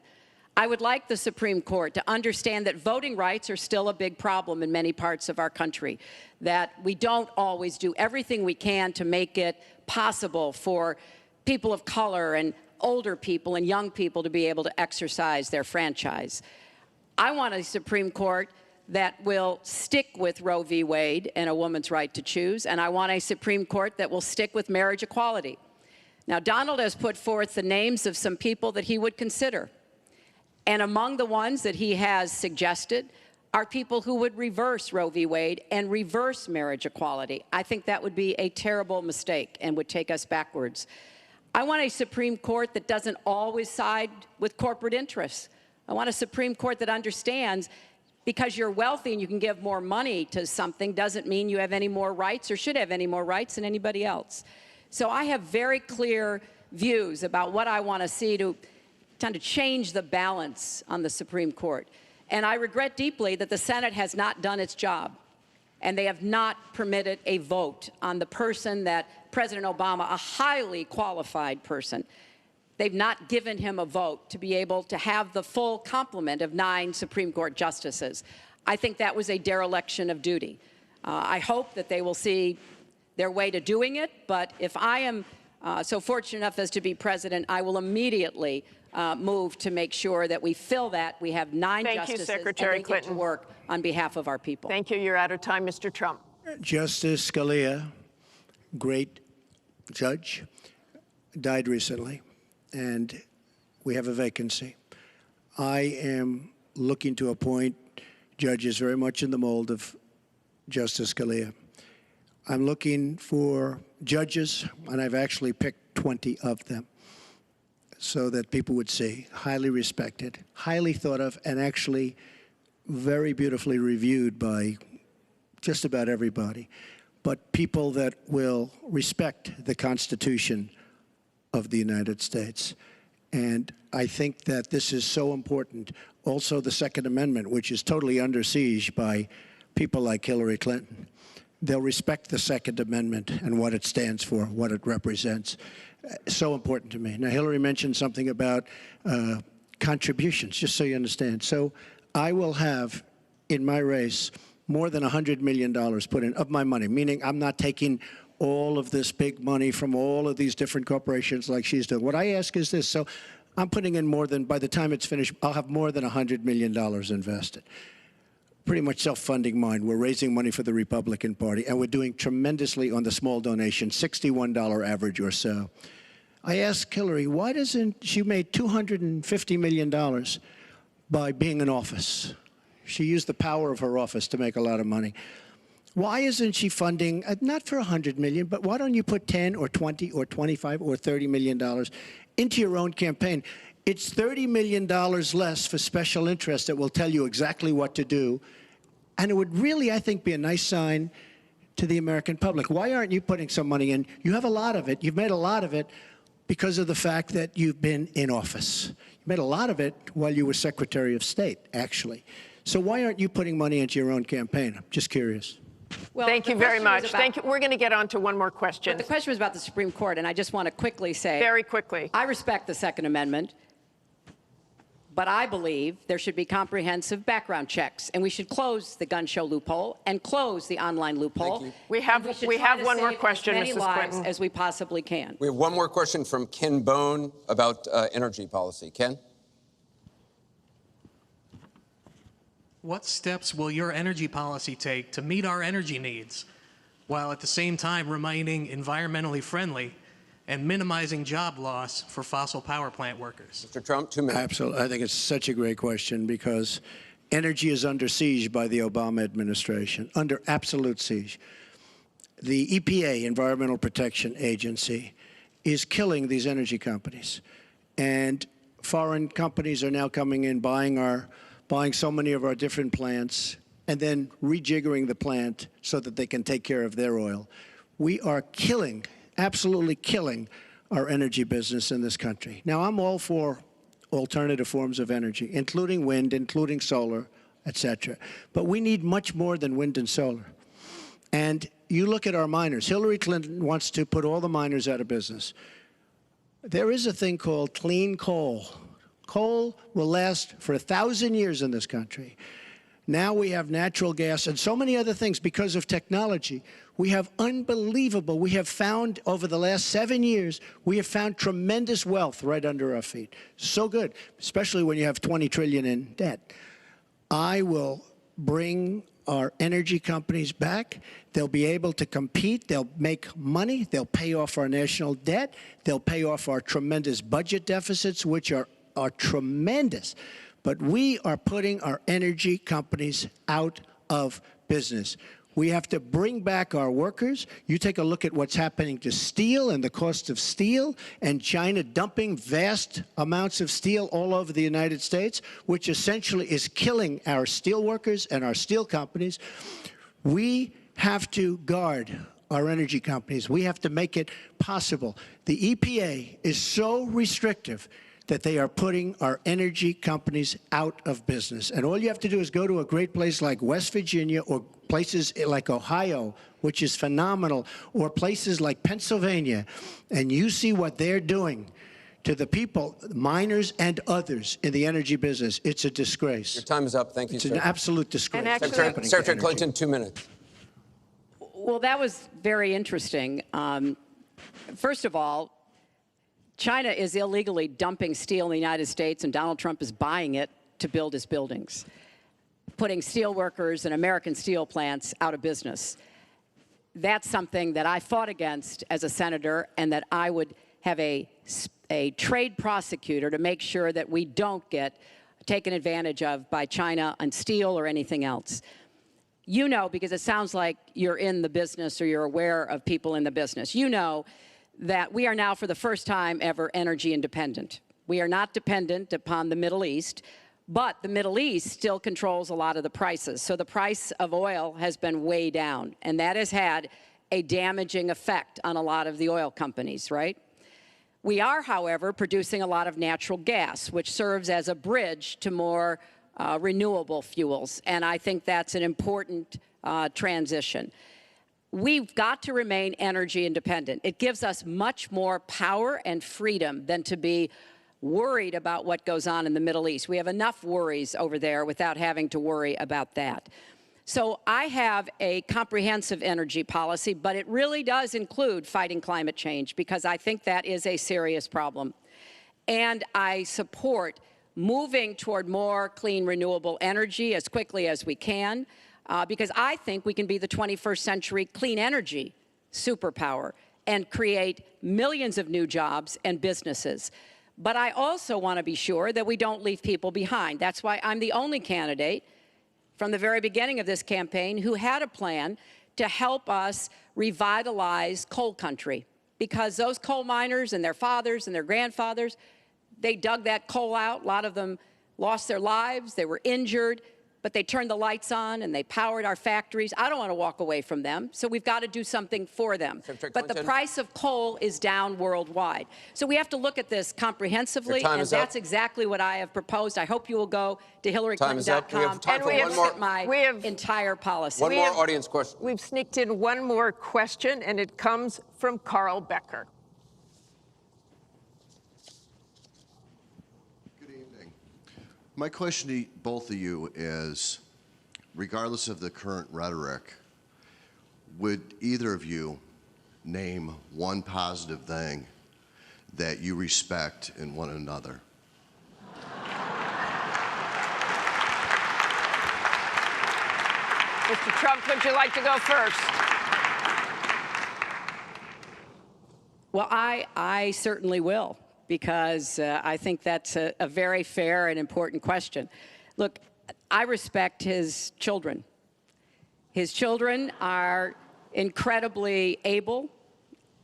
I would like the Supreme Court to understand that voting rights are still a big problem in many parts of our country, that we don't always do everything we can to make it possible for people of color and older people and young people to be able to exercise their franchise. I want a Supreme Court that will stick with Roe v. Wade and a woman's right to choose, and I want a Supreme Court that will stick with marriage equality. Now, Donald has put forth the names of some people that he would consider, and among the ones that he has suggested are people who would reverse Roe v. Wade and reverse marriage equality. I think that would be a terrible mistake and would take us backwards. I want a Supreme Court that doesn't always side with corporate interests. I want a Supreme Court that understands because you're wealthy and you can give more money to something doesn't mean you have any more rights or should have any more rights than anybody else. So I have very clear views about what I want to see to change the balance on the Supreme Court. And I regret deeply that the Senate has not done its job, and they have not permitted a vote on the person that President Obama, a highly qualified person, they've not given him a vote to be able to have the full complement of 9 Supreme Court justices. I think that was a dereliction of duty. I hope that they will see their way to doing it, but if I am so fortunate enough as to be president, I will immediately move to make sure that we fill that. We have 9 justices, Secretary and they Clinton. get to work on behalf of our people. Thank you. You're out of time, Mr. Trump. Justice Scalia, great judge, died recently, and we have a vacancy. I am looking to appoint judges very much in the mold of Justice Scalia. I'm looking for judges, and I've actually picked 20 of them, so that people would see, highly respected, highly thought of, and actually very beautifully reviewed by just about everybody, but people that will respect the Constitution of the United States. And I think that this is so important. Also, the Second Amendment, which is totally under siege by people like Hillary Clinton. They'll respect the Second Amendment and what it stands for, what it represents. So important to me. Now, Hillary mentioned something about contributions, just so you understand. So I will have in my race more than $100 million put in of my money, meaning I'm not taking all of this big money from all of these different corporations like she's doing. What I ask is this. So I'm putting in more than, by the time it's finished, I'll have more than $100 million invested. Pretty much self-funding mine. We're raising money for the Republican Party, and we're doing tremendously on the small donation, $61 average or so. I asked Hillary, why doesn't she made $250 million by being in office? She used the power of her office to make a lot of money. Why isn't she funding, not for $100 million, but why don't you put 10 or 20 or 25 or $30 million into your own campaign? It's $30 million less for special interests that will tell you exactly what to do. And it would really, I think, be a nice sign to the American public. Why aren't you putting some money in? You have a lot of it. You've made a lot of it because of the fact that you've been in office. You made a lot of it while you were Secretary of State, actually. So why aren't you putting money into your own campaign? I'm just curious. Well, thank you very much. Thank you. We're going to get on to one more question. But the question was about the Supreme Court, and I just want to quickly say, very quickly, I respect the Second Amendment, but I believe there should be comprehensive background checks, and we should close the gun show loophole and close the online loophole. We have one more question, Mrs. Mrs. Clinton, Clinton, as we possibly can. We have one more question from Ken Bone about energy policy. Ken? What steps will your energy policy take to meet our energy needs, while at the same time remaining environmentally friendly and minimizing job loss for fossil power plant workers? Mr. Trump, 2 minutes. Absolutely. I think it's such a great question because energy is under siege by the Obama administration, under absolute siege. The EPA, Environmental Protection Agency, is killing these energy companies. And foreign companies are now coming in, buying so many of our different plants, and then rejiggering the plant so that they can take care of their oil. We are killing, absolutely killing, our energy business in this country. Now, I'm all for alternative forms of energy, including wind, including solar, et cetera. But we need much more than wind and solar. And you look at our miners. Hillary Clinton wants to put all the miners out of business. There is a thing called clean coal. Coal will last for 1,000 years in this country. Now we have natural gas and so many other things because of technology. We have unbelievable, we have found over the last 7 years, we have found tremendous wealth right under our feet. So good, especially when you have 20 trillion in debt. I will bring our energy companies back. They'll be able to compete. They'll make money. They'll pay off our national debt. They'll pay off our tremendous budget deficits, which are tremendous. But we are putting our energy companies out of business. We have to bring back our workers. You take a look at what's happening to steel and the cost of steel, and China dumping vast amounts of steel all over the United States, which essentially is killing our steel workers and our steel companies. We have to guard our energy companies. We have to make it possible. The EPA is so restrictive that they are putting our energy companies out of business. And all you have to do is go to a great place like West Virginia or places like Ohio, which is phenomenal, or places like Pennsylvania, and you see what they're doing to the people, miners and others in the energy business. It's a disgrace. Your time is up. Thank you, sir. It's an absolute disgrace. And actually, Secretary Clinton, 2 minutes. Well, that was very interesting. First of all, China is illegally dumping steel in the United States, and Donald Trump is buying it to build his buildings, putting steel workers and American steel plants out of business. That's something that I fought against as a senator, and that I would have a trade prosecutor to make sure that we don't get taken advantage of by China on steel or anything else. You know, because it sounds like you're in the business or you're aware of people in the business. You know that we are now, for the first time ever, energy independent. We are not dependent upon the Middle East, but the Middle East still controls a lot of the prices. So the price of oil has been way down, and that has had a damaging effect on a lot of the oil companies, right? We are, however, producing a lot of natural gas, which serves as a bridge to more renewable fuels, and I think that's an important transition. We've got to remain energy independent. It gives us much more power and freedom than to be worried about what goes on in the Middle East. We have enough worries over there without having to worry about that. So I have a comprehensive energy policy, but it really does include fighting climate change because I think that is a serious problem. And I support moving toward more clean, renewable energy as quickly as we can because I think we can be the 21st century clean energy superpower and create millions of new jobs and businesses. But I also want to be sure that we don't leave people behind. That's why I'm the only candidate from the very beginning of this campaign who had a plan to help us revitalize coal country because those coal miners and their fathers and their grandfathers, they dug that coal out. A lot of them lost their lives, they were injured, but they turned the lights on and they powered our factories. I don't want to walk away from them, so we've got to do something for them. But the price of coal is down worldwide. So we have to look at this comprehensively, and that's exactly what I have proposed. I hope you will go to Hillaryclinton.com and look at my entire policy. One more audience question. We've sneaked in one more question, and it comes from Carl Becker. My question to both of you is, regardless of the current rhetoric, would either of you name one positive thing that you respect in one another? Mr. Trump, would you like to go first? Well, I certainly will, because I think that's a very fair and important question. Look, I respect his children. His children are incredibly able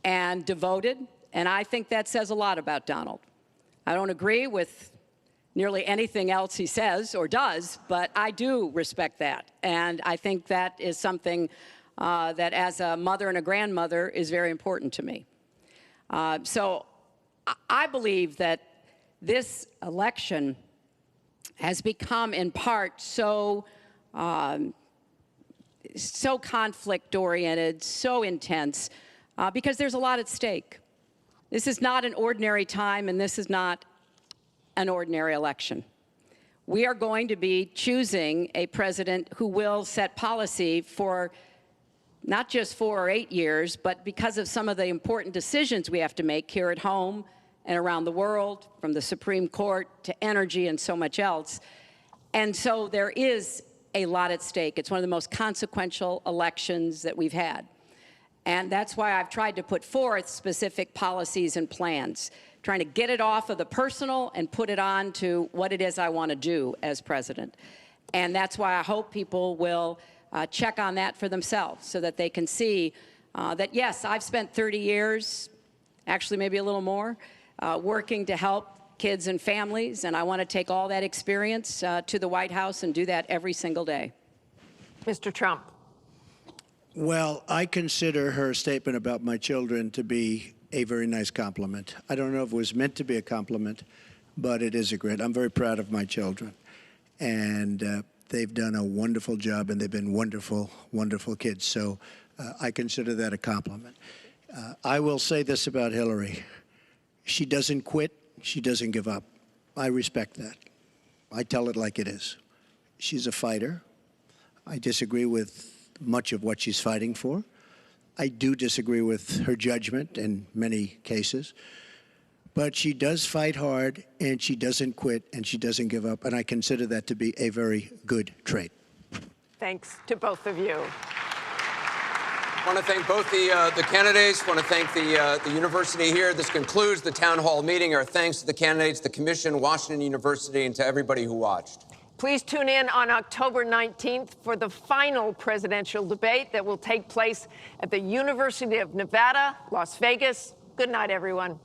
and devoted, and I think that says a lot about Donald. I don't agree with nearly anything else he says or does, but I do respect that. And I think that is something that as a mother and a grandmother is very important to me. So I believe that this election has become, in part, so conflict-oriented, so intense, because there's a lot at stake. This is not an ordinary time, and this is not an ordinary election. We are going to be choosing a president who will set policy for not just 4 or 8 years, but because of some of the important decisions we have to make here at home and around the world, from the Supreme Court to energy and so much else. And so there is a lot at stake. It's one of the most consequential elections that we've had. And that's why I've tried to put forth specific policies and plans, trying to get it off of the personal and put it on to what it is I want to do as president. And that's why I hope people will check on that for themselves so that they can see that, yes, I've spent 30 years, actually maybe a little more, working to help kids and families, and I want to take all that experience to the White House and do that every single day. Mr. Trump. Well, I consider her statement about my children to be a very nice compliment. I don't know if it was meant to be a compliment, but it is a great. I'm very proud of my children, and they've done a wonderful job, and they've been wonderful, wonderful kids. So I consider that a compliment. I will say this about Hillary. She doesn't quit. She doesn't give up. I respect that. I tell it like it is. She's a fighter. I disagree with much of what she's fighting for. I do disagree with her judgment in many cases. But she does fight hard, and she doesn't quit, and she doesn't give up. And I consider that to be a very good trait. Thanks to both of you. I want to thank both the candidates. I want to thank the university here. This concludes the town hall meeting. Our thanks to the candidates, the commission, Washington University, and to everybody who watched. Please tune in on October 19th for the final presidential debate that will take place at the University of Nevada, Las Vegas. Good night, everyone.